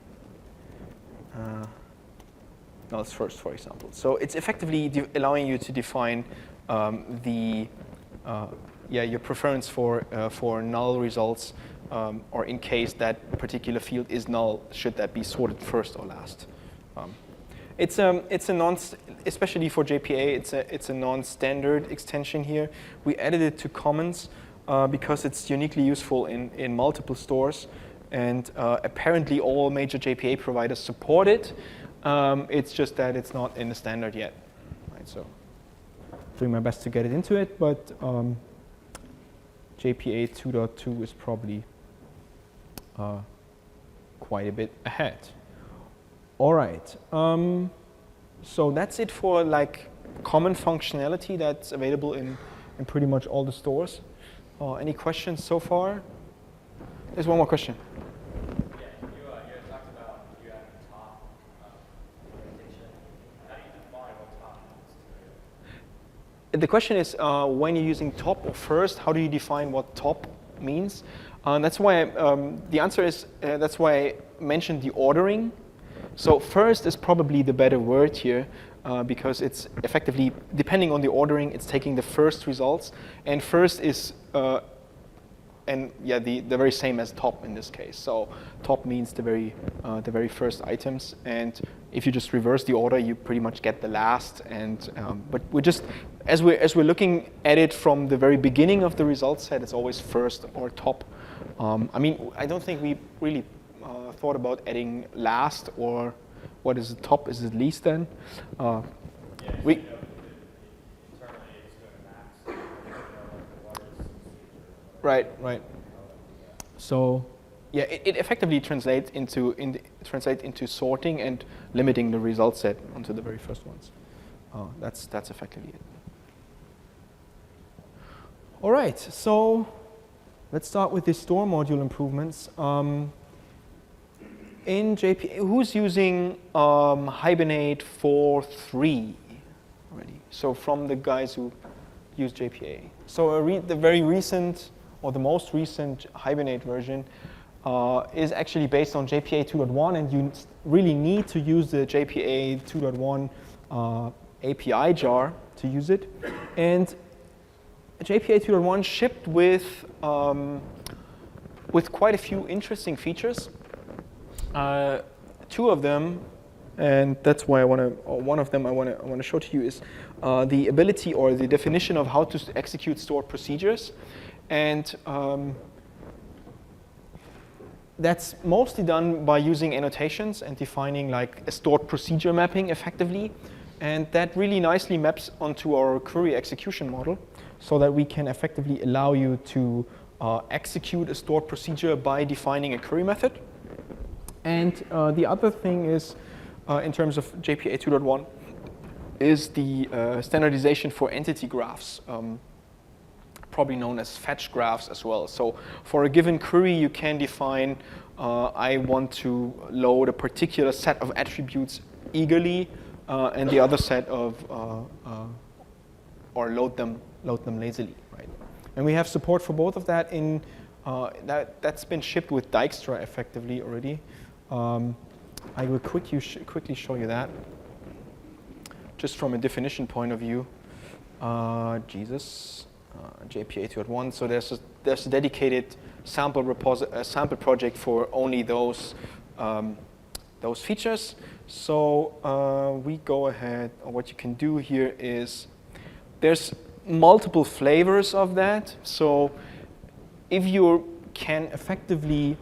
nulls first, for example. So it's effectively allowing you to define your preference for null results, or in case that particular field is null, should that be sorted first or last. It's a especially for JPA, it's a non-standard extension here. We added it to Commons because it's uniquely useful in multiple stores, and apparently all major JPA providers support it. It's just that it's not in the standard yet, right? So doing my best to get it into it, but JPA 2.2 is probably quite a bit ahead. All right, so that's it for like common functionality that's available in pretty much all the stores. Any questions so far? There's one more question. Yeah, you talked about you having top implementation. How do you define what top means? The question is, when you're using top or first, how do you define what top means? That's why the answer is, that's why I mentioned the ordering. So first is probably the better word here, because it's effectively, depending on the ordering, it's taking the first results. And first is, the very same as top in this case. So top means the very first items. And if you just reverse the order, you pretty much get the last. And but we're just, as we're looking at it from the very beginning of the result set, it's always first or top. I mean, I don't think we really thought about adding last, or what is the top? Is it least then? Yeah, we internally it's doing a max, what is procedure. right. So yeah, it effectively translates into sorting and limiting the result set onto the very first ones. That's effectively it. All right, so let's start with the store module improvements. In JPA, who's using Hibernate 4.3 already? So from the guys who use JPA. So the very recent, or the most recent Hibernate version is actually based on JPA 2.1, and you really need to use the JPA 2.1 API jar to use it. And JPA 2.1 shipped with quite a few interesting features. Two of them, and that's why one of them I want to show to you is the ability or the definition of how to execute stored procedures, and that's mostly done by using annotations and defining like a stored procedure mapping effectively, and that really nicely maps onto our query execution model, so that we can effectively allow you to execute a stored procedure by defining a query method. And the other thing is, in terms of JPA 2.1, is the standardization for entity graphs, probably known as fetch graphs as well. So for a given query, you can define, I want to load a particular set of attributes eagerly, and the other set of, or load them lazily, right? And we have support for both of that in, that's been shipped with Dijkstra effectively already. I will quickly show you that. Just from a definition point of view, JPA 2.1. So there's a dedicated sample project for only those features. So we go ahead. Or what you can do here is there's multiple flavors of that. So if you can effectively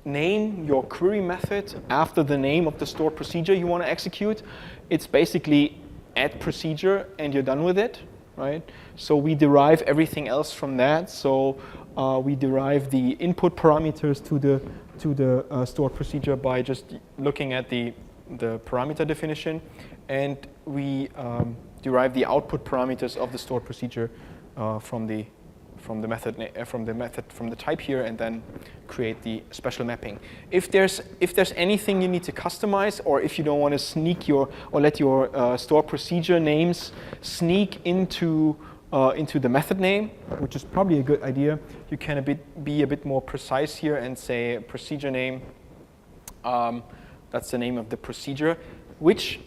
name your query method after the name of the stored procedure you want to execute, it's basically add procedure and you're done with it, right? So we derive everything else from that. So we derive the input parameters to the stored procedure by just looking at the parameter definition, and we derive the output parameters of the stored procedure from the type here, and then create the special mapping. If there's anything you need to customize, or if you don't want to sneak or let your stored procedure names sneak into the method name, which is probably a good idea, you can be a bit more precise here and say procedure name. That's the name of the procedure, which,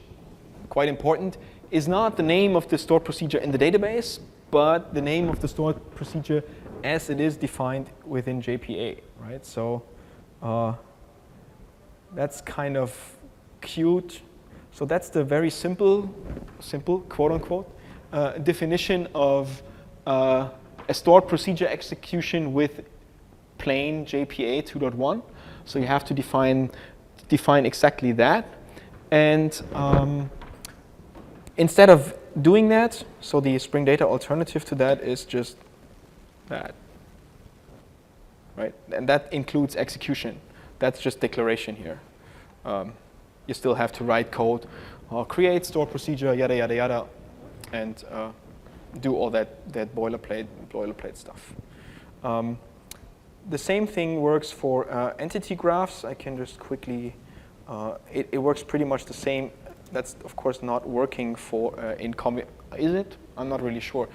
quite important, is not the name of the stored procedure in the database, but the name of the stored procedure as it is defined within JPA, right? So that's kind of cute. So that's the very simple, quote unquote, definition of a stored procedure execution with plain JPA 2.1. So you have to define exactly that. And instead of doing that, so the Spring Data alternative to that is just that, right? And that includes execution. That's just declaration here. You still have to write code, create stored procedure, yada, yada, yada, and do all that boilerplate stuff. The same thing works for entity graphs. I can just quickly, it works pretty much the same. That's, of course, not working for is it? I'm not really sure.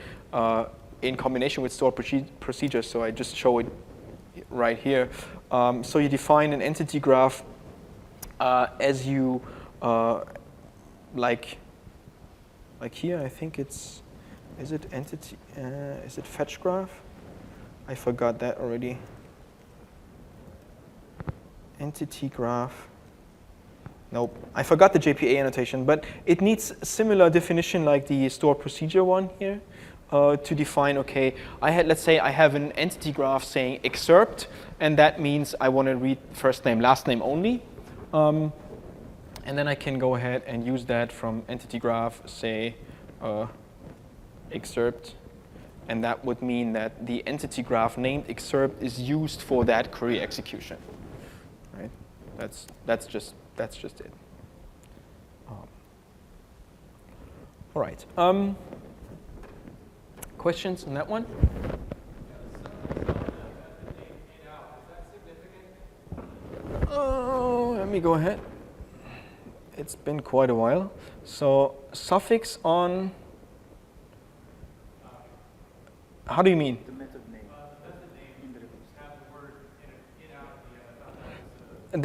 In combination with stored procedures, so I just show it right here. So you define an entity graph as you, like here, I think it's, is it entity, is it fetch graph? I forgot that already. Entity graph. Nope, I forgot the JPA annotation, but it needs a similar definition like the stored procedure one here to define, okay, let's say I have an entity graph saying excerpt, and that means I want to read first name, last name only. And then I can go ahead and use that from entity graph, say, excerpt. And that would mean that the entity graph named excerpt is used for that query execution. Right? That's just it. All right. Questions on that one? Oh, let me go ahead. It's been quite a while. So suffix on. How do you mean? The method name. The method name have the word in out the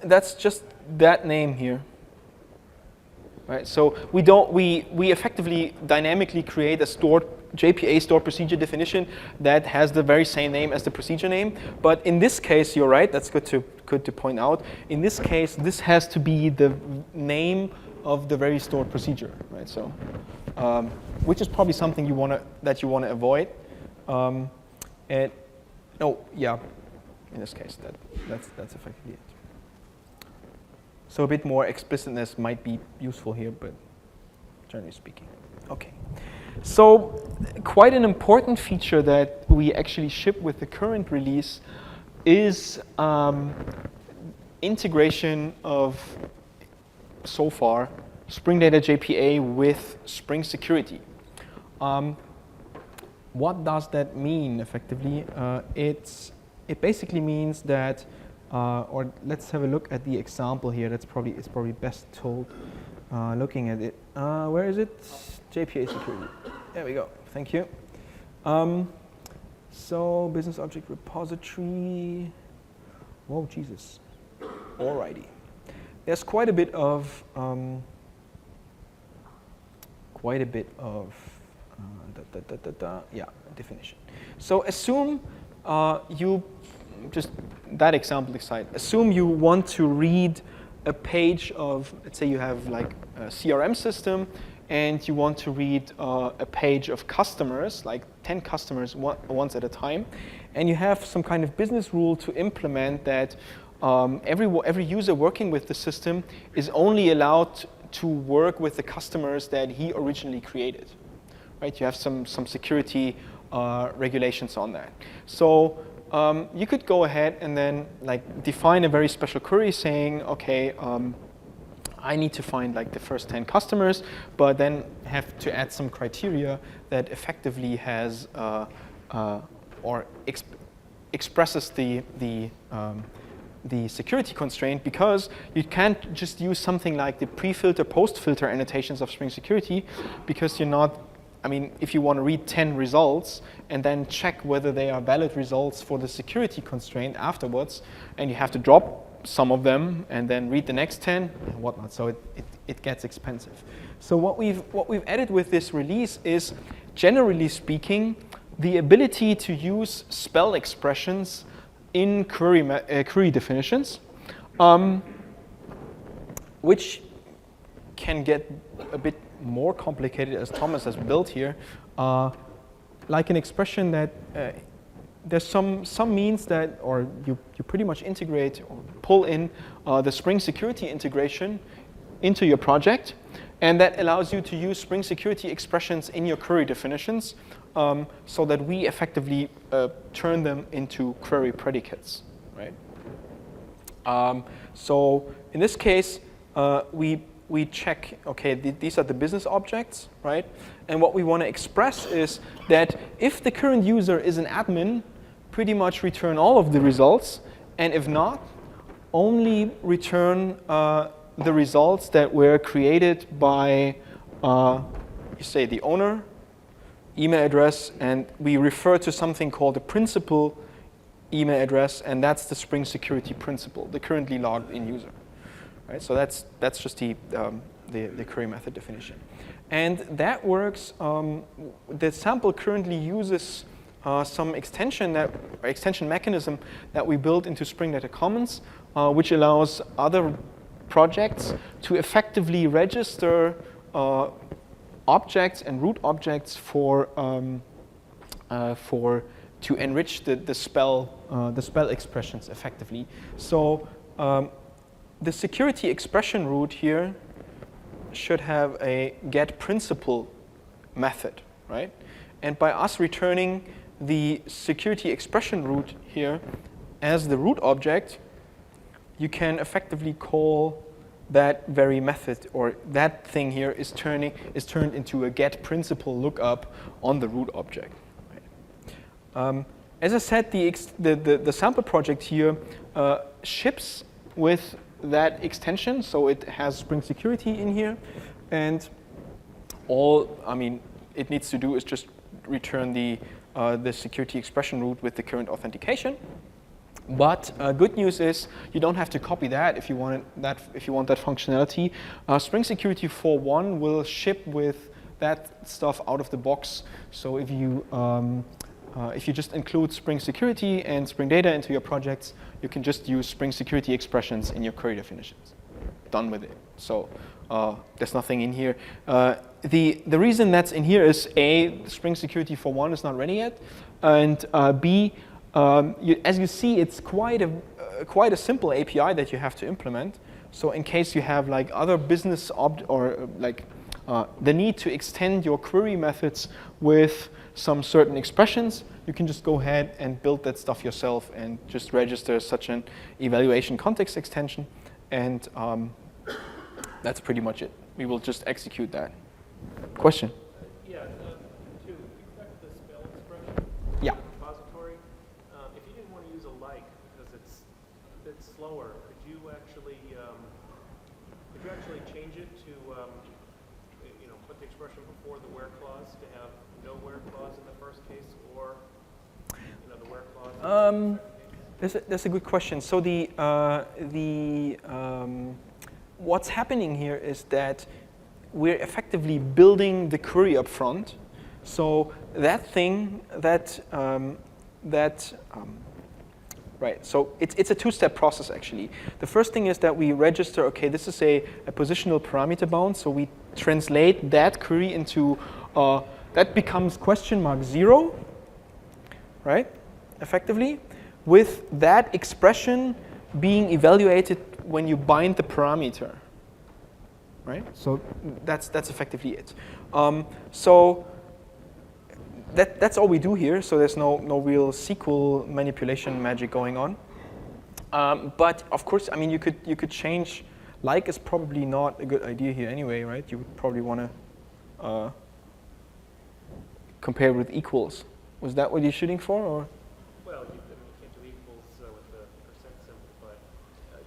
That's just that name here. Right. So we effectively dynamically create a JPA stored procedure definition that has the very same name as the procedure name. But in this case, you're right. That's good to point out. In this case, this has to be the name of the very stored procedure. Right. So, which is probably something you want to avoid. In this case, that's effectively it. So a bit more explicitness might be useful here, but generally speaking. Okay. So quite an important feature that we actually ship with the current release is integration of, so far, Spring Data JPA with Spring Security. What does that mean effectively? It basically means that, or let's have a look at the example here. It's probably best told looking at it. Where is it? JPA security. There we go. Thank you. So business object repository. Whoa, Jesus. Alrighty. There's quite a bit of definition. So assume you just that example aside. Assume you want to read a page of, let's say you have like a CRM system, and you want to read a page of customers, like 10 customers once at a time, and you have some kind of business rule to implement that every user working with the system is only allowed to work with the customers that he originally created. Right? You have some security regulations on that. So you could go ahead and then like define a very special query saying, okay, I need to find like the first 10 customers, but then have to add some criteria that effectively has expresses the security constraint, because you can't just use something like the pre-filter, post-filter annotations of Spring Security, because you're not, I mean, if you want to read 10 results and then check whether they are valid results for the security constraint afterwards, and you have to drop some of them and then read the next 10 and whatnot, so it gets expensive. So what we've added with this release is, generally speaking, the ability to use spell expressions in query definitions, which can get a bit more complicated, as Thomas has built here, like an expression that there's some means that, or you pretty much integrate or pull in the Spring Security integration into your project, and that allows you to use Spring Security expressions in your query definitions, so that we effectively turn them into query predicates, right? So in this case, we check, okay, these are the business objects, right? And what we want to express is that if the current user is an admin, pretty much return all of the results, and if not, only return the results that were created by, you say, the owner, email address, and we refer to something called the principal email address, and that's the Spring Security principal, the currently logged in user. Right? So that's just the query method definition. And that works, the sample currently uses some extension mechanism that we built into Spring Data Commons, which allows other projects to effectively register objects and root objects to enrich the spell expressions effectively. So the security expression root here should have a get principal method, right? And by us returning the security expression root here as the root object, you can effectively call that very method, or that thing here is turned into a get principal lookup on the root object. Right? As I said, the sample project here ships with that extension, so it has Spring Security in here, and all it needs to do is just return the security expression root with the current authentication. But good news is you don't have to copy that if you want that functionality. Spring Security 4.1 will ship with that stuff out of the box. So if you just include Spring Security and Spring Data into your projects, you can just use Spring Security expressions in your query definitions. Done with it. So there's nothing in here. The reason that's in here is A, Spring Security 4.1 is not ready yet, and B, as you see, it's quite a simple API that you have to implement. So in case you have like other business the need to extend your query methods with some certain expressions, you can just go ahead and build that stuff yourself and just register such an evaluation context extension, and that's pretty much it. We will just execute that. Question? Yeah, to expect the spell expression Yeah. repository, if you didn't want to use a like because it's a bit slower, could you actually change it to put the expression before the where clause to have no where clause in the first case, or the where clause in the second case? That's a good question. So what's happening here is that we're effectively building the query up front. So that thing right. So it's a two-step process actually. The first thing is that we register, okay, this is a positional parameter bound. So we translate that query into that becomes $0, right? Effectively, with that expression being evaluated when you bind the parameter, right? So that's effectively it. So that's all we do here. So there's no real SQL manipulation magic going on. But of course, you could change. Like is probably not a good idea here anyway, right? You would probably want to compare with equals. Was that what you're shooting for, or? Well, you can't do equals with the percent symbol, but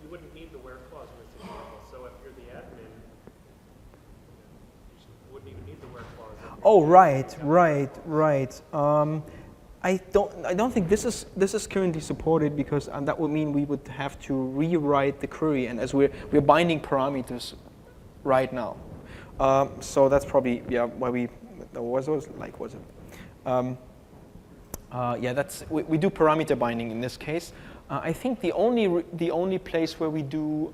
you wouldn't need the where clause in this example. So if you're the admin, you wouldn't even need the where clause. Oh, right. I don't think this is currently supported, because that would mean we would have to rewrite the query, and as we're binding parameters right now. So that's probably why we was it. We do parameter binding in this case. I think the only place where we do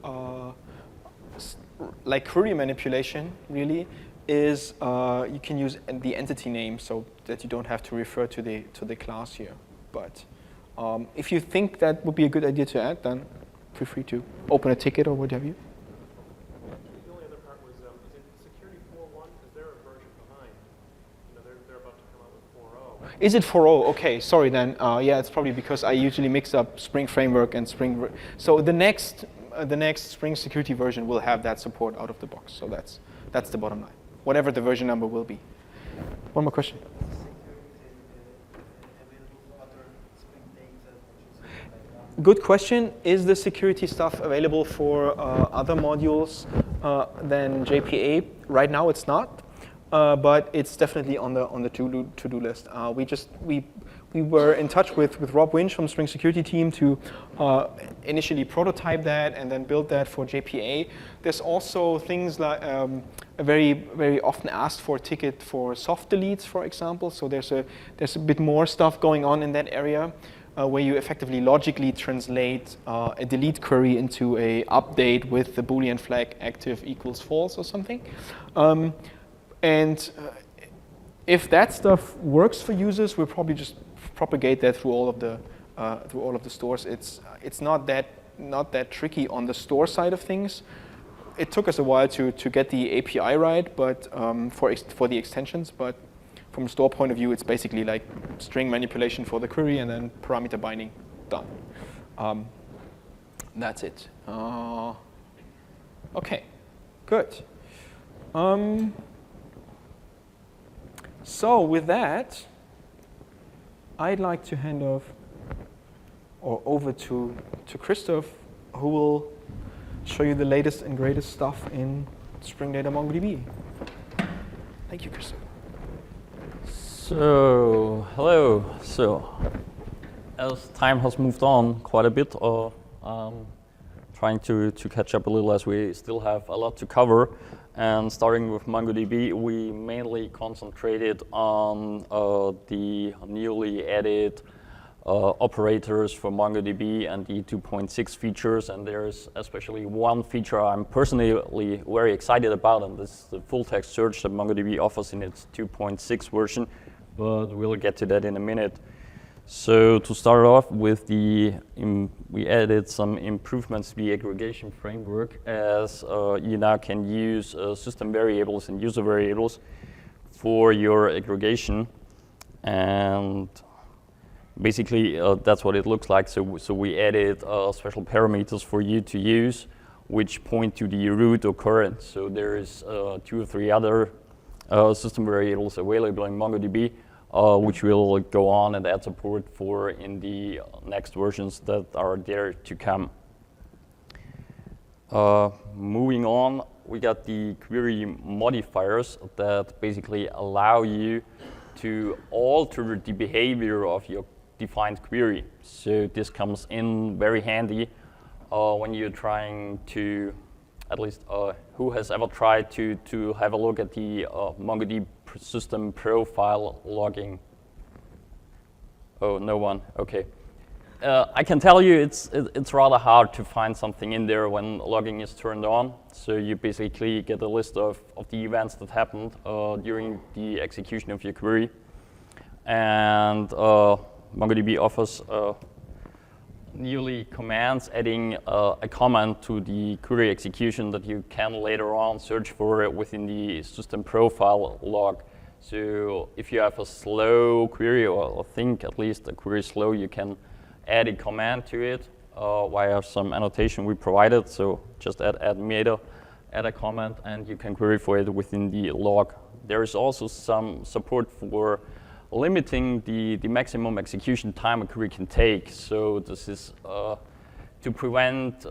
query manipulation really is you can use the entity name, so that you don't have to refer to the class here. But if you think that would be a good idea to add, then feel free to open a ticket or what have you. The only other part was, is it Security 4.1? Because they're a version behind. They're about to come out with 4.0. Is it 4.0? Okay, sorry then. Yeah, it's probably because I usually mix up Spring Framework and Spring. So the next Spring Security version will have that support out of the box. So that's the bottom line, whatever the version number will be. One more question. Good question. Is the security stuff available for other modules than JPA? Right now, it's not, but it's definitely on the to-do list. We were in touch with Rob Winch from the Spring Security team to initially prototype that and then build that for JPA. There's also things like a very, very often asked for ticket for soft deletes, for example. So there's a bit more stuff going on in that area where you effectively logically translate a delete query into a update with the Boolean flag active equals false or something. And if that stuff works for users, we'll probably just propagate that through all of the stores. It's not that not that tricky on the store side of things. It took us a while to get the API right, but for the extensions. But from a store point of view, it's basically like string manipulation for the query and then parameter binding done. That's it. Okay, good. So with that, I'd like to hand off or over to Christoph, who will show you the latest and greatest stuff in Spring Data MongoDB. Thank you, Christoph. So, hello. So, as time has moved on quite a bit, trying to catch up a little as we still have a lot to cover. And starting with MongoDB, we mainly concentrated on the newly added operators for MongoDB and the 2.6 features. And there's especially one feature I'm personally very excited about, and this is the full text search that MongoDB offers in its 2.6 version, but we'll get to that in a minute. So to start off with, we added some improvements to the aggregation framework, as you now can use system variables and user variables for your aggregation. And basically, that's what it looks like. So we added special parameters for you to use, which point to the root occurrence. So there is 2 or 3 other system variables available in MongoDB, which we'll go on and add support for in the next versions that are there to come. Moving on, we got the query modifiers that basically allow you to alter the behavior of your defined query. So this comes in very handy when you're trying to, at least who has ever tried to have a look at the MongoDB system profile logging? Oh, no one. Okay. I can tell you it's rather hard to find something in there when logging is turned on. So you basically get a list of the events that happened during the execution of your query. And MongoDB offers newly commands adding a comment to the query execution that you can later on search for within the system profile log. So if you have a slow query, or think at least the query is slow, you can add a command to it via some annotation we provided. So just add meta, add a comment, and you can query for it within the log. There is also some support for limiting the maximum execution time a query can take. So this is to prevent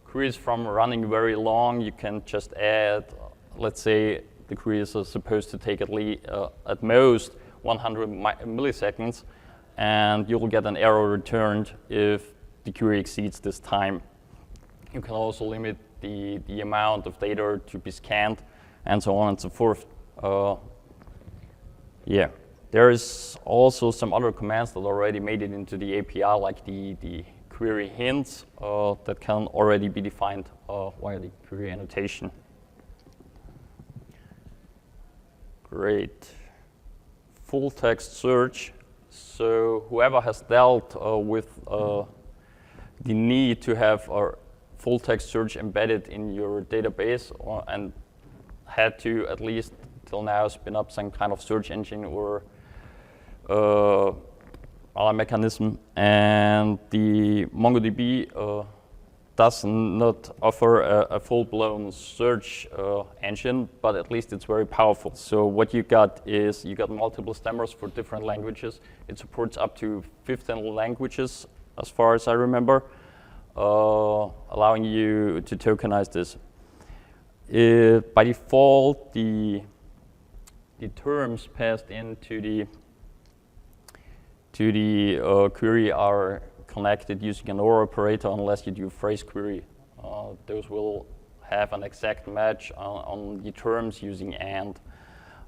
queries from running very long. You can just add, let's say the query is supposed to take at most 100 milliseconds, and you'll get an error returned if the query exceeds this time. You can also limit the amount of data to be scanned, and so on and so forth. Yeah. There is also some other commands that already made it into the API, like the query hints that can already be defined via the query annotation. Great. Full text search. So whoever has dealt with the need to have a full text search embedded in your database and had to, at least till now, spin up some kind of search engine or other mechanism, and the MongoDB does not offer a full-blown search engine, but at least it's very powerful. So what you got is you got multiple stemmers for different languages. It supports up to 15 languages, as far as I remember, allowing you to tokenize this. By default, the terms passed into the query are connected using an OR operator unless you do phrase query. Those will have an exact match on the terms using AND.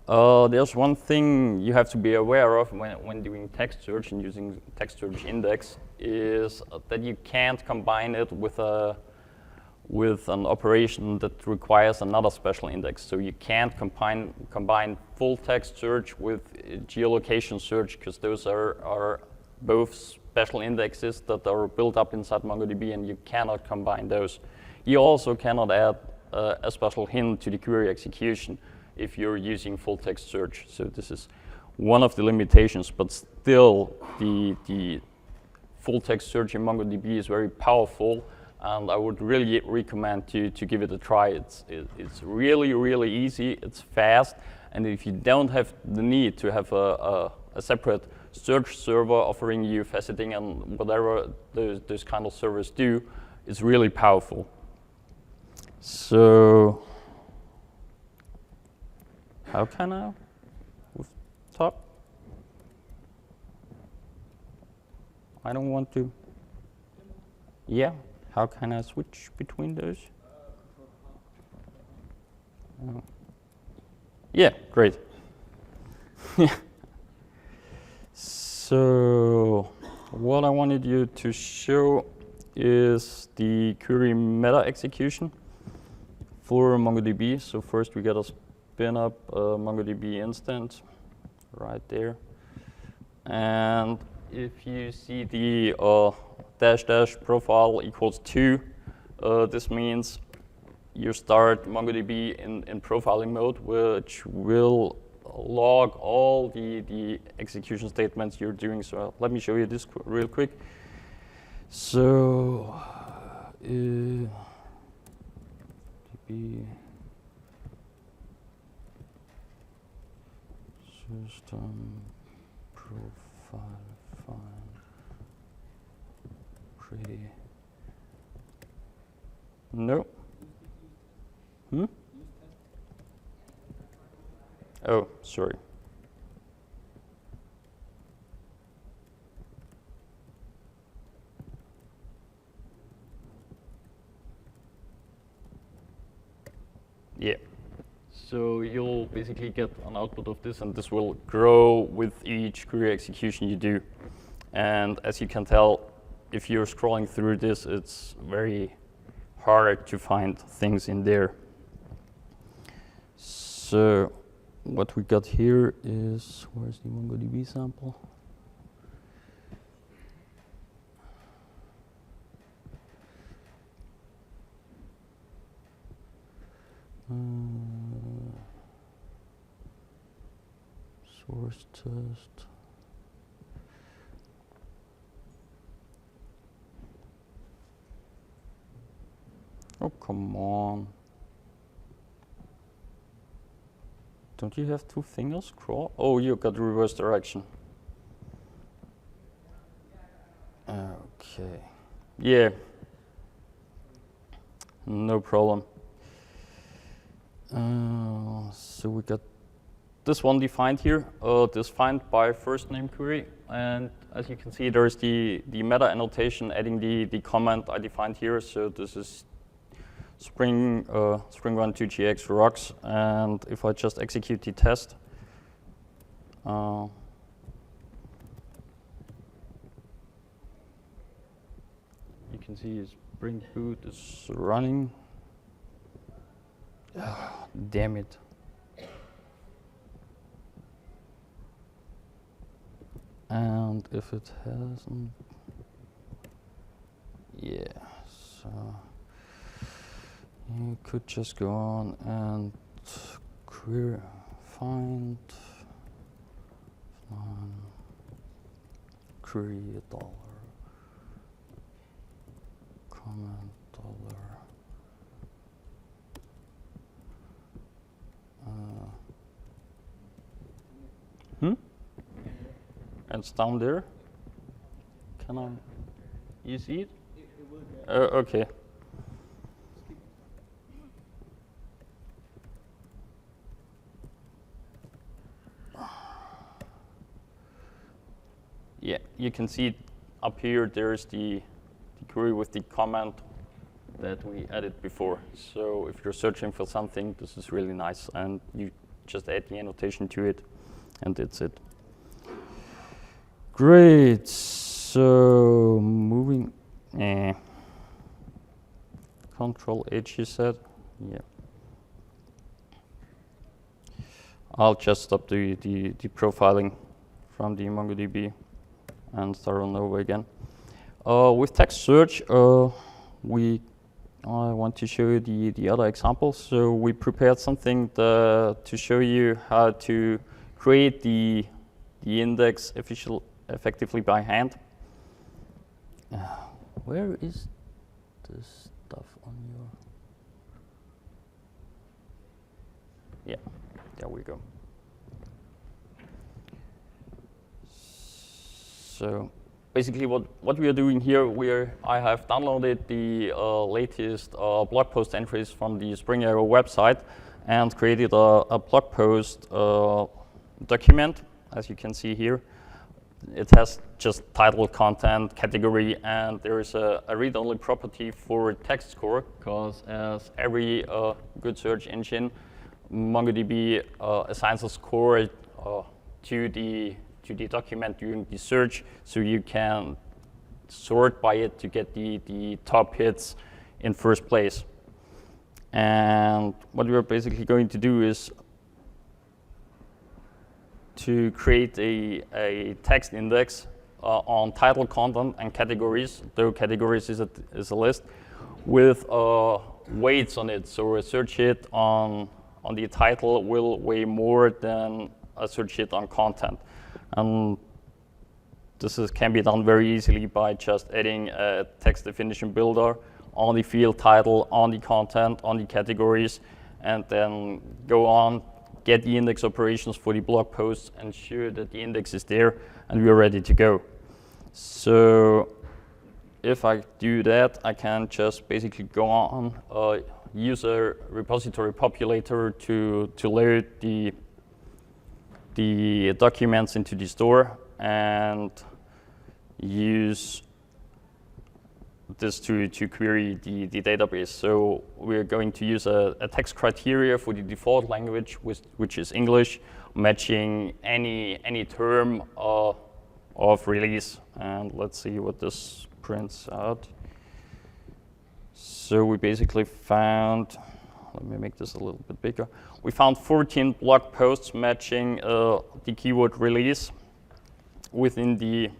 There's one thing you have to be aware of when doing text search and using text search index is that you can't combine it with an operation that requires another special index. So you can't combine full text search with geolocation search, because those are both special indexes that are built up inside MongoDB, and you cannot combine those. You also cannot add a special hint to the query execution if you're using full text search. So this is one of the limitations, but still the full text search in MongoDB is very powerful, and I would really recommend to give it a try. It's really, really easy, it's fast, and if you don't have the need to have a separate search server offering you faceting and whatever those kind of servers do, it's really powerful. So, how can I talk? I don't want to. Yeah, how can I switch between those? Yeah, great. So, what I wanted you to show is the query meta execution for MongoDB. So first we gotta spin up a MongoDB instance right there. And if you see the -- profile equals 2, this means you start MongoDB in profiling mode, which will log all the execution statements you're doing. So let me show you this real quick. So DB system profile file pretty. No. Oh, sorry. Yeah. So you'll basically get an output of this, and this will grow with each query execution you do. And as you can tell, if you're scrolling through this, it's very hard to find things in there. So what we got here is, where's the MongoDB sample? Source test. Oh, come on. Don't you have two fingers? Scroll. Oh, you got reverse direction. Okay. Yeah. No problem. So we got this one defined here, defined by first name query. And as you can see, there's the meta annotation adding the comment I defined here. So this is Spring Run 2GX rocks, and if I just execute the test, you can see Spring Boot is running. Oh, damn it. And if it hasn't, yeah, so you could just go on and find query $, comment $. And it's down there. Can I? You see it? Okay. Yeah, you can see up here. There's the query with the comment that we added before. So if you're searching for something, this is really nice, and you just add the annotation to it, and that's it. Great. So moving. Control H, you said? Yeah. I'll just stop the profiling from the MongoDB, and start on over again. With text search, I want to show you the other example. So we prepared something to show you how to create the index effectively by hand. Where is this stuff on your? Yeah, there we go. So basically what we are doing here, I have downloaded the latest blog post entries from the Spring Arrow website and created a blog post document, as you can see here. It has just title, content, category, and there is a read-only property for text score, because as every good search engine, MongoDB assigns a score to the document during the search, so you can sort by it to get the top hits in first place. And what we're basically going to do is to create a text index on title, content, and categories. Though categories is a list with weights on it. So a search hit on the title will weigh more than a search hit on content. And this can be done very easily by just adding a text definition builder on the field title, on the content, on the categories, and then go on, get the index operations for the blog posts, ensure that the index is there, and we're ready to go. So if I do that, I can just basically go on, use a repository populator to load the documents into the store, and use this to query the database. So we're going to use a text criteria for the default language, which is English, matching any term of release. And let's see what this prints out. So we basically found, let me make this a little bit bigger. We found 14 blog posts matching the keyword release within the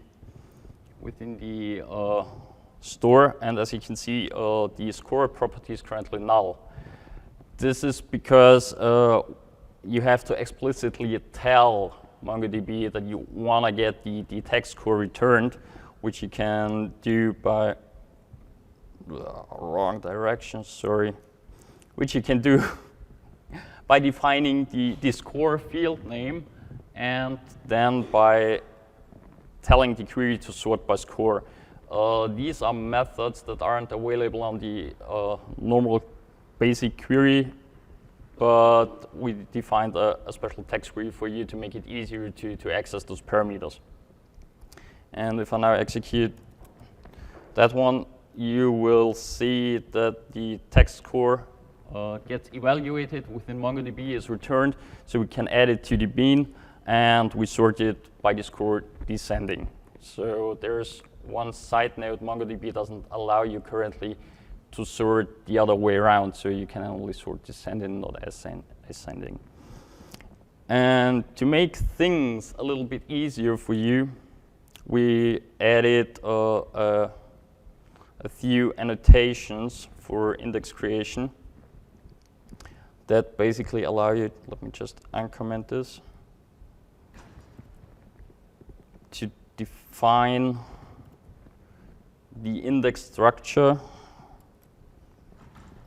store, and as you can see, the score property is currently null. This is because you have to explicitly tell MongoDB that you want to get the text score returned, which you can do by wrong direction, sorry, which you can do by defining the score field name, and then by telling the query to sort by score. These are methods that aren't available on the normal basic query, but we defined a special text query for you to make it easier to access those parameters. And if I now execute that one, you will see that the text score gets evaluated within MongoDB, is returned, so we can add it to the bean, and we sort it by the score descending. So there's one side note: MongoDB doesn't allow you currently to sort the other way around, so you can only sort descending, not ascending. And to make things a little bit easier for you, we added a few annotations for index creation that basically allow you, let me just uncomment this, to define the index structure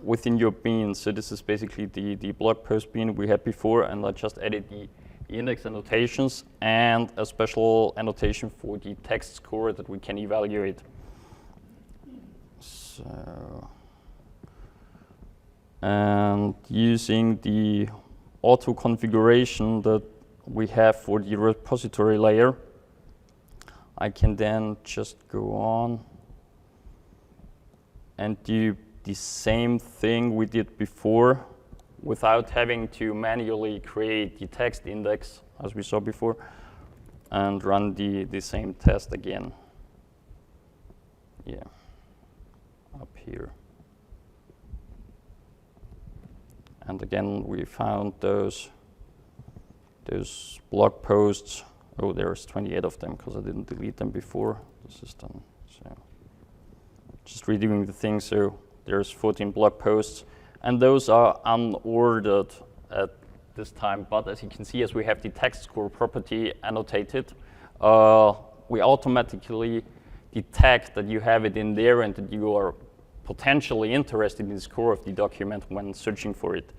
within your bean. So this is basically the blog post bean we had before, and I just added the index annotations and a special annotation for the text score that we can evaluate. So, and using the auto configuration that we have for the repository layer, I can then just go on and do the same thing we did before without having to manually create the text index as we saw before, and run the same test again. Yeah, up here. And again, we found those blog posts Oh, there's 28 of them because I didn't delete them before the system. So just redoing the thing. So there's 14 blog posts, and those are unordered at this time. But as you can see, as we have the text score property annotated, we automatically detect that you have it in there and that you are potentially interested in the score of the document when searching for it.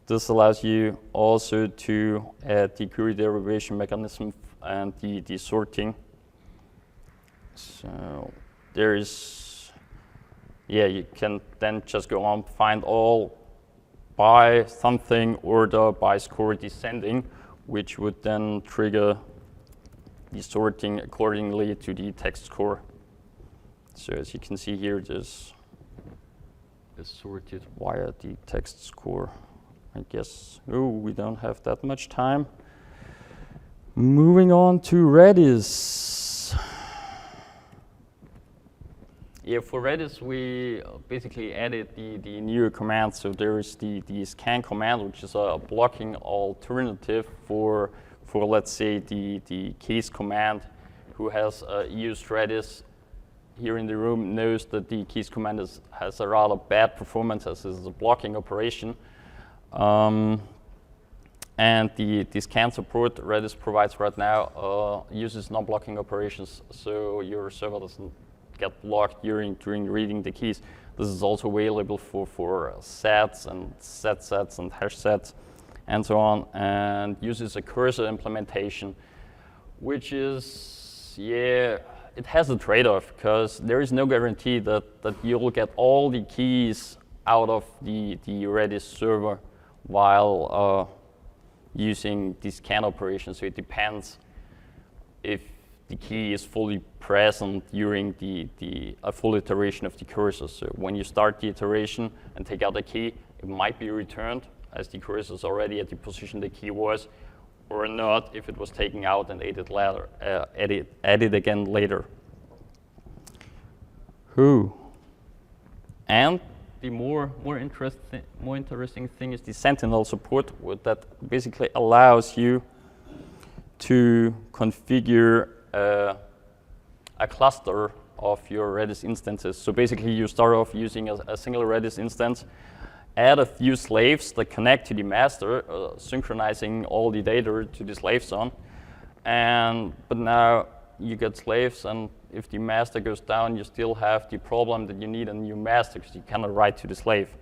This allows you also to add the query derivation mechanism and the sorting. So there is, yeah, you can then just go on, find all by something, order, by score descending, which would then trigger the sorting accordingly to the text score. So as you can see here, this is sorted via the text score. I guess, oh, we don't have that much time. Moving on to Redis. Yeah, for Redis, we basically added the new command. So there is the scan command, which is a blocking alternative for let's say, the case command. Who has used Redis here in the room knows that the keys command has a rather bad performance as is a blocking operation. And the scan support Redis provides right now uses non-blocking operations, so your server doesn't get blocked during reading the keys. This is also available for sets and set sets and hash sets and so on, and uses a cursor implementation, which is, yeah, it has a trade-off because there is no guarantee that you'll get all the keys out of the Redis server while using the scan operation. So it depends if the key is fully present during a full iteration of the cursor. So when you start the iteration and take out the key, it might be returned as the cursor is already at the position the key was, or not if it was taken out and added again later. And the more interesting thing is the Sentinel support, that basically allows you to configure a cluster of your Redis instances. So basically, you start off using a single Redis instance, add a few slaves that connect to the master, synchronizing all the data to the slave zone. But now you get slaves, and if the master goes down, you still have the problem that you need a new master because you cannot write to the slave.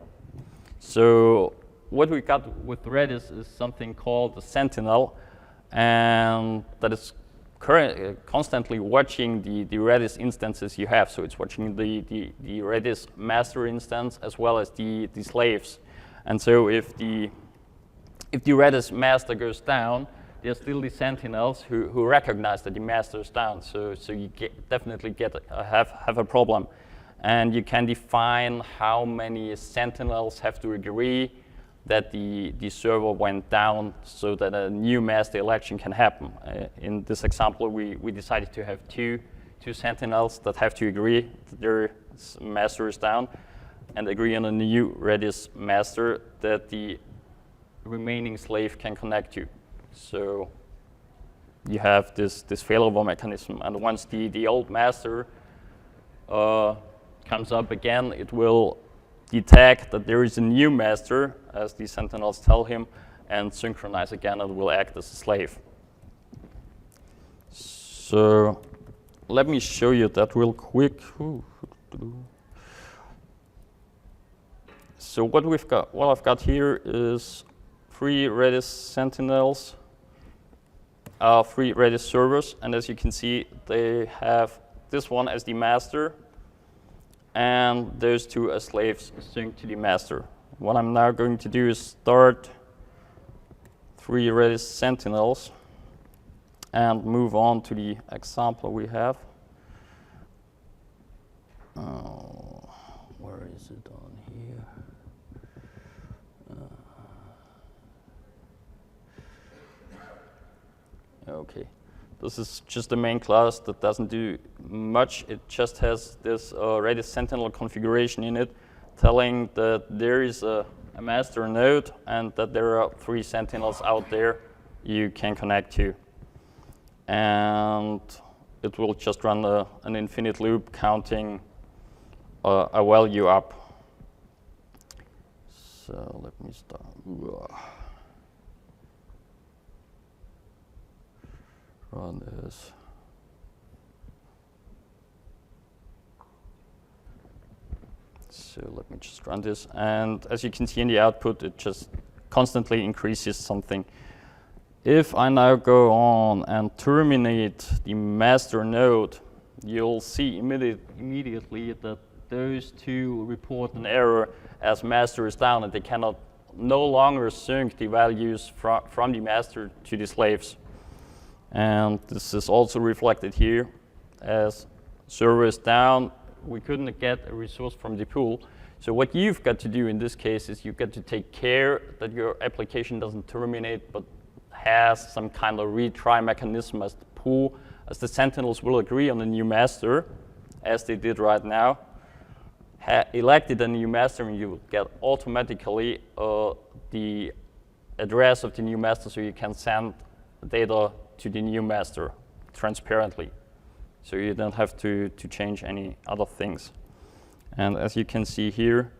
So what we got with Redis is something called the Sentinel, and that is constantly watching the Redis instances you have. So it's watching the Redis master instance as well as the slaves. And so if the Redis master goes down, there's still the sentinels who recognize that the master is down. So you definitely have a problem. And you can define how many sentinels have to agree that the server went down so that a new master election can happen. In this example, we decided to have two sentinels that have to agree that their master is down and agree on a new Redis master that the remaining slave can connect to. So you have this failover mechanism, and once the old master comes up again, it will detect that there is a new master, as the sentinels tell him, and synchronize again and will act as a slave. So let me show you that real quick. So what I've got here is 3 Redis sentinels, 3 Redis servers, and as you can see, they have this one as the master, and those 2 as slaves synced to the master. What I'm now going to do is start 3 Redis sentinels and move on to the example we have. Where is it on here? Okay, this is just the main class that doesn't do much. It just has this Redis Sentinel configuration in it, telling that there is a master node and that there are 3 sentinels out there you can connect to. and it will just run an infinite loop counting a value up. So let me start. Run this. So let me just run this, and as you can see in the output, it just constantly increases something. If I now go on and terminate the master node, you'll see immediately that those two report an error as master is down, and they cannot no longer sync the values from the master to the slaves. And this is also reflected here as server is down. We couldn't get a resource from the pool. So what you've got to do in this case is you've got to take care that your application doesn't terminate, but has some kind of retry mechanism as the pool, as the sentinels will agree on the new master, as they did right now. Elected a new master, and you will get automatically the address of the new master, so you can send data to the new master transparently. So you don't have to change any other things. And as you can see here,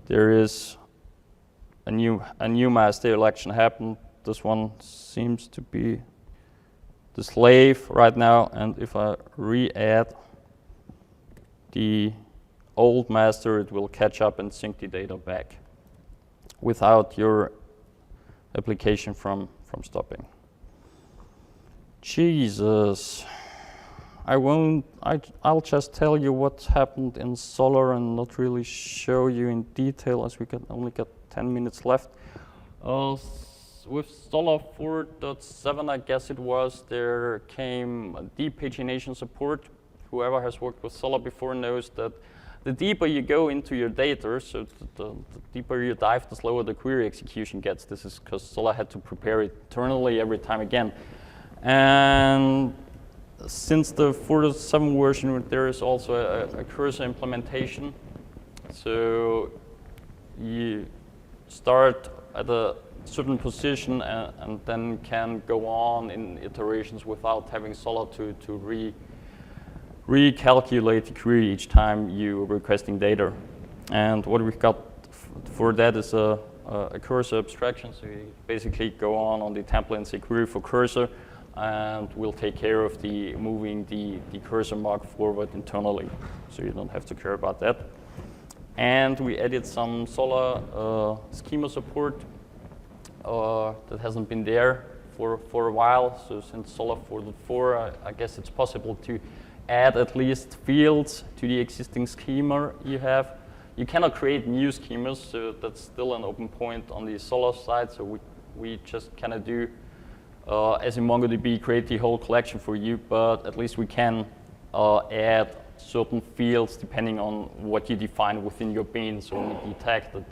there is a new master election happened. This one seems to be the slave right now. And if I re-add the old master, it will catch up and sync the data back without your application from stopping. Jesus. I'll just tell you what happened in Solr and not really show you in detail, as we can only get 10 minutes left. With Solr 4.7, I guess it was, there came deep pagination support. Whoever has worked with Solr before knows that the deeper you go into your data, so the deeper you dive, the slower the query execution gets. This is because Solr had to prepare eternally every time again. And since the 4.7 version, there is also a cursor implementation. So you start at a certain position and then can go on in iterations without having Solr to recalculate the query each time you're requesting data. And what we've got for that is a cursor abstraction. So you basically go on the template and say query for cursor, and we'll take care of moving the cursor mark forward internally. So you don't have to care about that. And we added some Solr schema support that hasn't been there for a while. So since Solr 4.4, I guess it's possible to add at least fields to the existing schema you have. You cannot create new schemas, so that's still an open point on the Solr side. So we just kind of do, as in MongoDB, create the whole collection for you, but at least we can add certain fields depending on what you define within your bean. So we detect that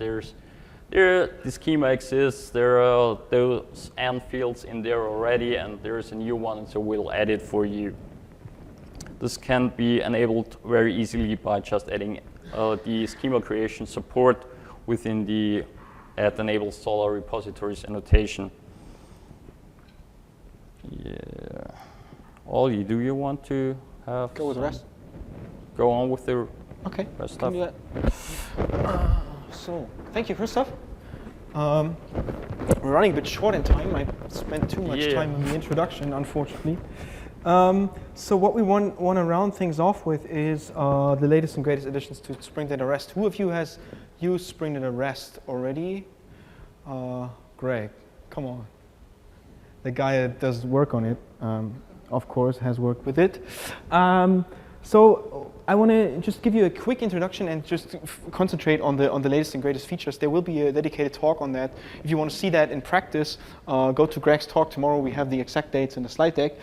the schema exists, there are those and fields in there already, and there's a new one, and so we'll add it for you. This can be enabled very easily by just adding the schema creation support within the add enable Solr repositories annotation. Yeah. Ollie, do you want to have Go with the rest? Go on with the rest stuff? Do that. So, thank you, Christoph. We're running a bit short in time. I spent too much time on the introduction, unfortunately. So what we want to round things off with is the latest and greatest additions to Spring Data REST. Who of you has used Spring Data REST already? Greg, come on. The guy that does work on it, of course, has worked with it. So I want to just give you a quick introduction and just concentrate on the latest and greatest features. There will be a dedicated talk on that. If you want to see that in practice, go to Greg's talk tomorrow. We have the exact dates in the slide deck.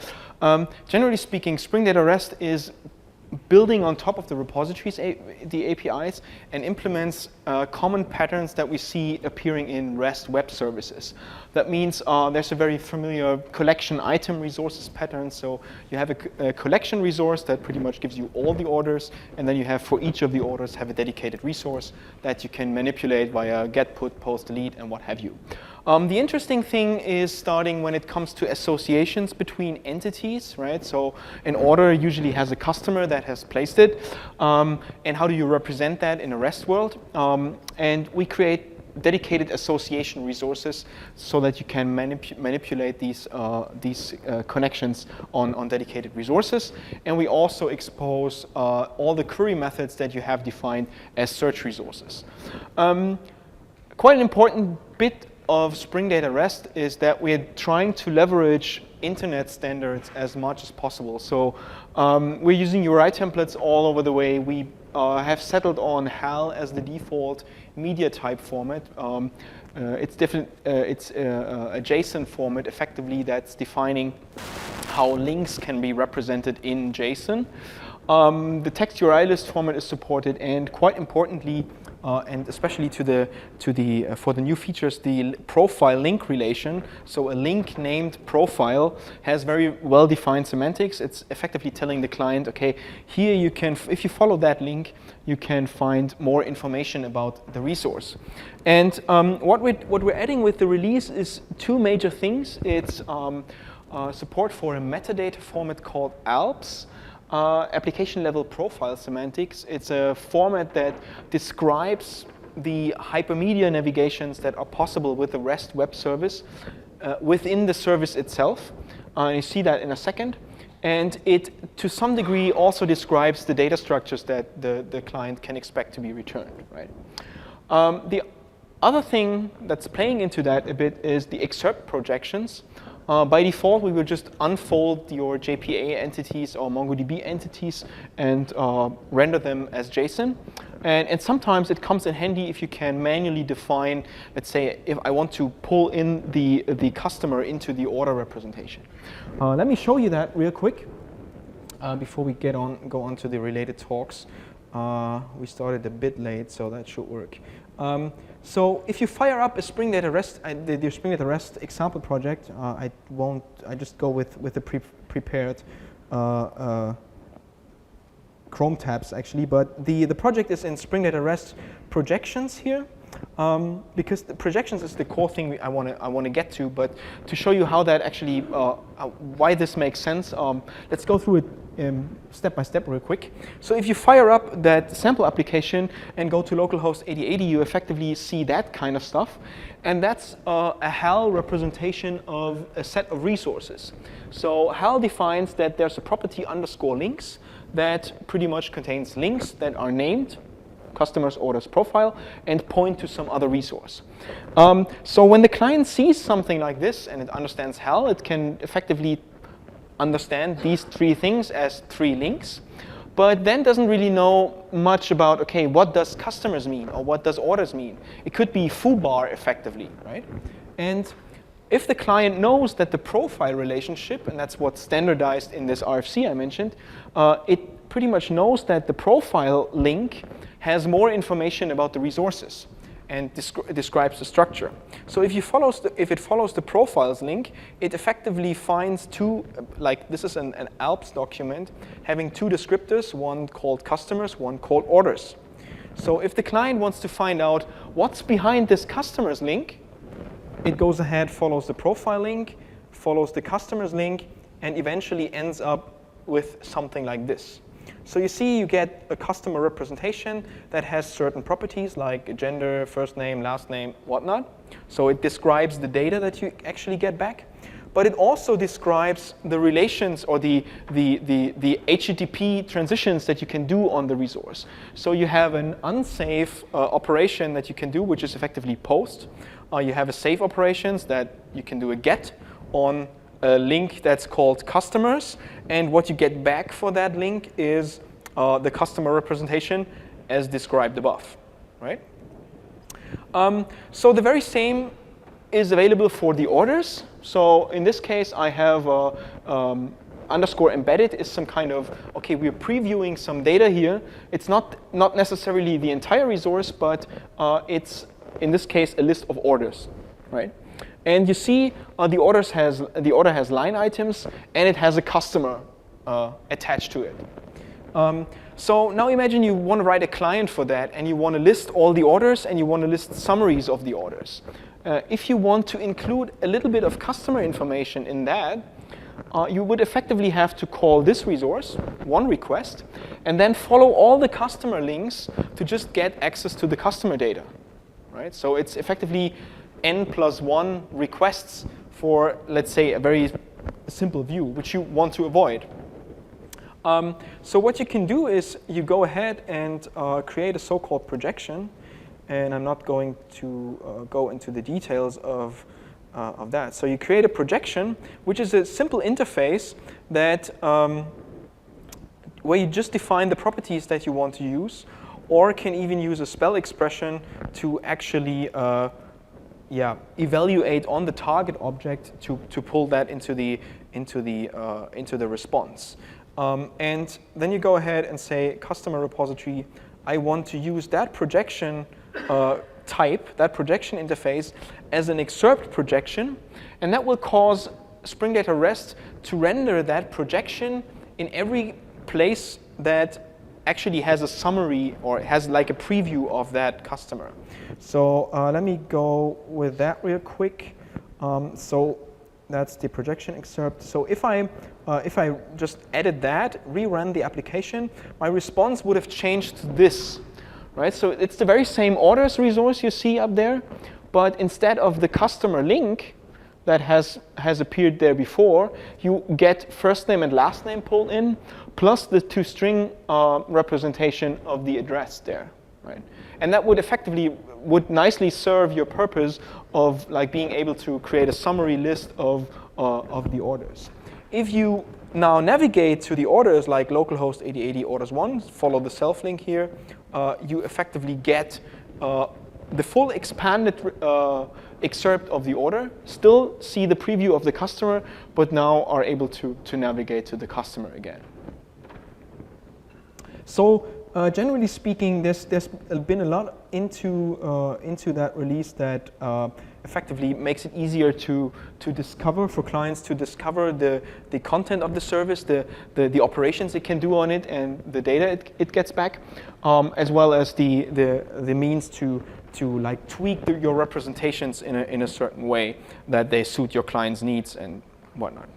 Generally speaking, Spring Data REST is building on top of the repositories, the APIs, and implements common patterns that we see appearing in REST web services. That means there's a very familiar collection item resources pattern. So you have a collection resource that pretty much gives you all the orders, and then you have for each of the orders have a dedicated resource that you can manipulate via get, put, post, delete, and what have you. The interesting thing is starting when it comes to associations between entities, right? So an order usually has a customer that has placed it, and how do you represent that in a REST world? And we create dedicated association resources so that you can manipulate these connections on dedicated resources. And we also expose all the query methods that you have defined as search resources. Quite an important bit of Spring Data REST is that we're trying to leverage internet standards as much as possible. So we're using URI templates all over the way. We have settled on HAL as the default media type format. It's a JSON format, effectively, that's defining how links can be represented in JSON. The text URI list format is supported, and quite importantly, and especially for the new features, the profile link relation. So a link named profile has very well-defined semantics. It's effectively telling the client, okay, here you can, if you follow that link, you can find more information about the resource. And what we're adding with the release is two major things. It's support for a metadata format called ALPS. Application level profile semantics. It's a format that describes the hypermedia navigations that are possible with the REST web service within the service itself. You see that in a second. And it, to some degree, also describes the data structures that the client can expect to be returned, right? The other thing that's playing into that a bit is the excerpt projections. By default, we will just unfold your JPA entities or MongoDB entities and render them as JSON. And sometimes it comes in handy if you can manually define, let's say, if I want to pull in the customer into the order representation. Let me show you that real quick before we go on to the related talks. We started a bit late, so that should work. So if you fire up a Spring Data REST, the Spring Data REST example project, I just go with the prepared Chrome tabs actually, but the project is in Spring Data REST projections here, because the projections is the core thing I want to get to. But to show you how that actually, why this makes sense, let's go through it step by step real quick. So if you fire up that sample application and go to localhost 8080, you effectively see that kind of stuff. And that's a HAL representation of a set of resources. So HAL defines that there's a property underscore links that pretty much contains links that are named, customers, orders, profile, and point to some other resource. So when the client sees something like this and it understands HAL, it can effectively understand these three things as three links, but then doesn't really know much about, okay, what does customers mean or what does orders mean? It could be foobar effectively, right? And if the client knows that the profile relationship, and that's what's standardized in this RFC I mentioned, it pretty much knows that the profile link has more information about the resources and describes the structure. So if it follows the profiles link, it effectively finds two, like this is an ALPS document having two descriptors, one called customers, one called orders. So if the client wants to find out what's behind this customers link, it goes ahead, follows the profile link, follows the customers link, and eventually ends up with something like this. So you see, you get a customer representation that has certain properties like gender, first name, last name, whatnot. So it describes the data that you actually get back. But it also describes the relations or the HTTP transitions that you can do on the resource. So you have an unsafe operation that you can do, which is effectively post. You have a safe operations that you can do a get on a link that's called customers, and what you get back for that link is the customer representation as described above, right? So the very same is available for the orders. So in this case, I have underscore embedded is some kind of, okay, we're previewing some data here. It's not necessarily the entire resource, but it's, in this case, a list of orders, right? And you see the order has line items, and it has a customer attached to it. So now imagine you want to write a client for that, and you want to list all the orders, and you want to list summaries of the orders. If you want to include a little bit of customer information in that, you would effectively have to call this resource, one request, and then follow all the customer links to just get access to the customer data, right? So it's effectively n+1 requests for, let's say, a very simple view, which you want to avoid. So what you can do is you go ahead and create a so-called projection. And I'm not going to go into the details of that. So you create a projection, which is a simple interface that where you just define the properties that you want to use, or can even use a spell expression to actually evaluate on the target object to pull that into the response. And then you go ahead and say, customer repository, I want to use that projection type, that projection interface, as an excerpt projection, and that will cause Spring Data REST to render that projection in every place that actually has a summary or has like a preview of that customer. So let me go with that real quick. So that's the projection excerpt. So if I just edit that, rerun the application, my response would have changed to this. Right? So it's the very same orders resource you see up there, but instead of the customer link that has appeared there before, you get first name and last name pulled in, plus the toString representation of the address there. Right? And that would effectively nicely serve your purpose of like being able to create a summary list of the orders. If you now navigate to the orders like localhost 8080 orders 1, follow the self link here, you effectively get the full expanded excerpt of the order, still see the preview of the customer, but now are able to navigate to the customer again. So generally speaking, there's been a lot into that release that effectively makes it easier to discover, for clients to discover the content of the service, the operations it can do on it, and the data it gets back, as well as the means to like tweak your representations in a certain way that they suit your client's needs and whatnot.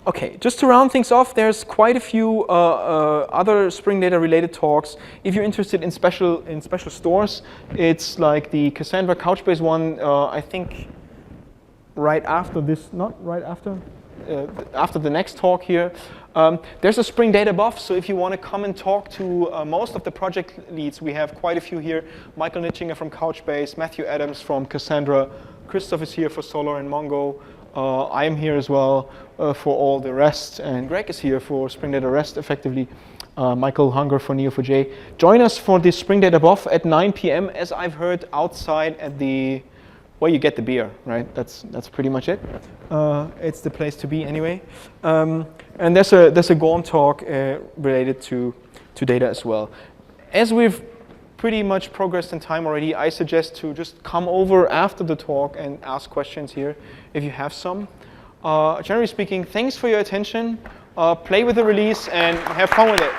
Okay, just to round things off, there's quite a few other Spring Data related talks. If you're interested in special stores, it's like the Cassandra Couchbase one, I think right after this, not right after, after the next talk here. There's a Spring Data buff, so if you want to come and talk to most of the project leads, we have quite a few here. Michael Nitschinger from Couchbase, Matthew Adams from Cassandra, Christoph is here for Solr and Mongo. I am here as well for all the rest, and Greg is here for Spring Data REST, effectively. Michael Hunger for Neo4j. Join us for the Spring Data Buff at 9 p.m. as I've heard outside at the, well, you get the beer, right? That's pretty much it. It's the place to be anyway. And there's a Gorm talk related to data as well. As we've pretty much progressed in time already, I suggest to just come over after the talk and ask questions here if you have some. Generally speaking, thanks for your attention. Play with the release and have fun with it.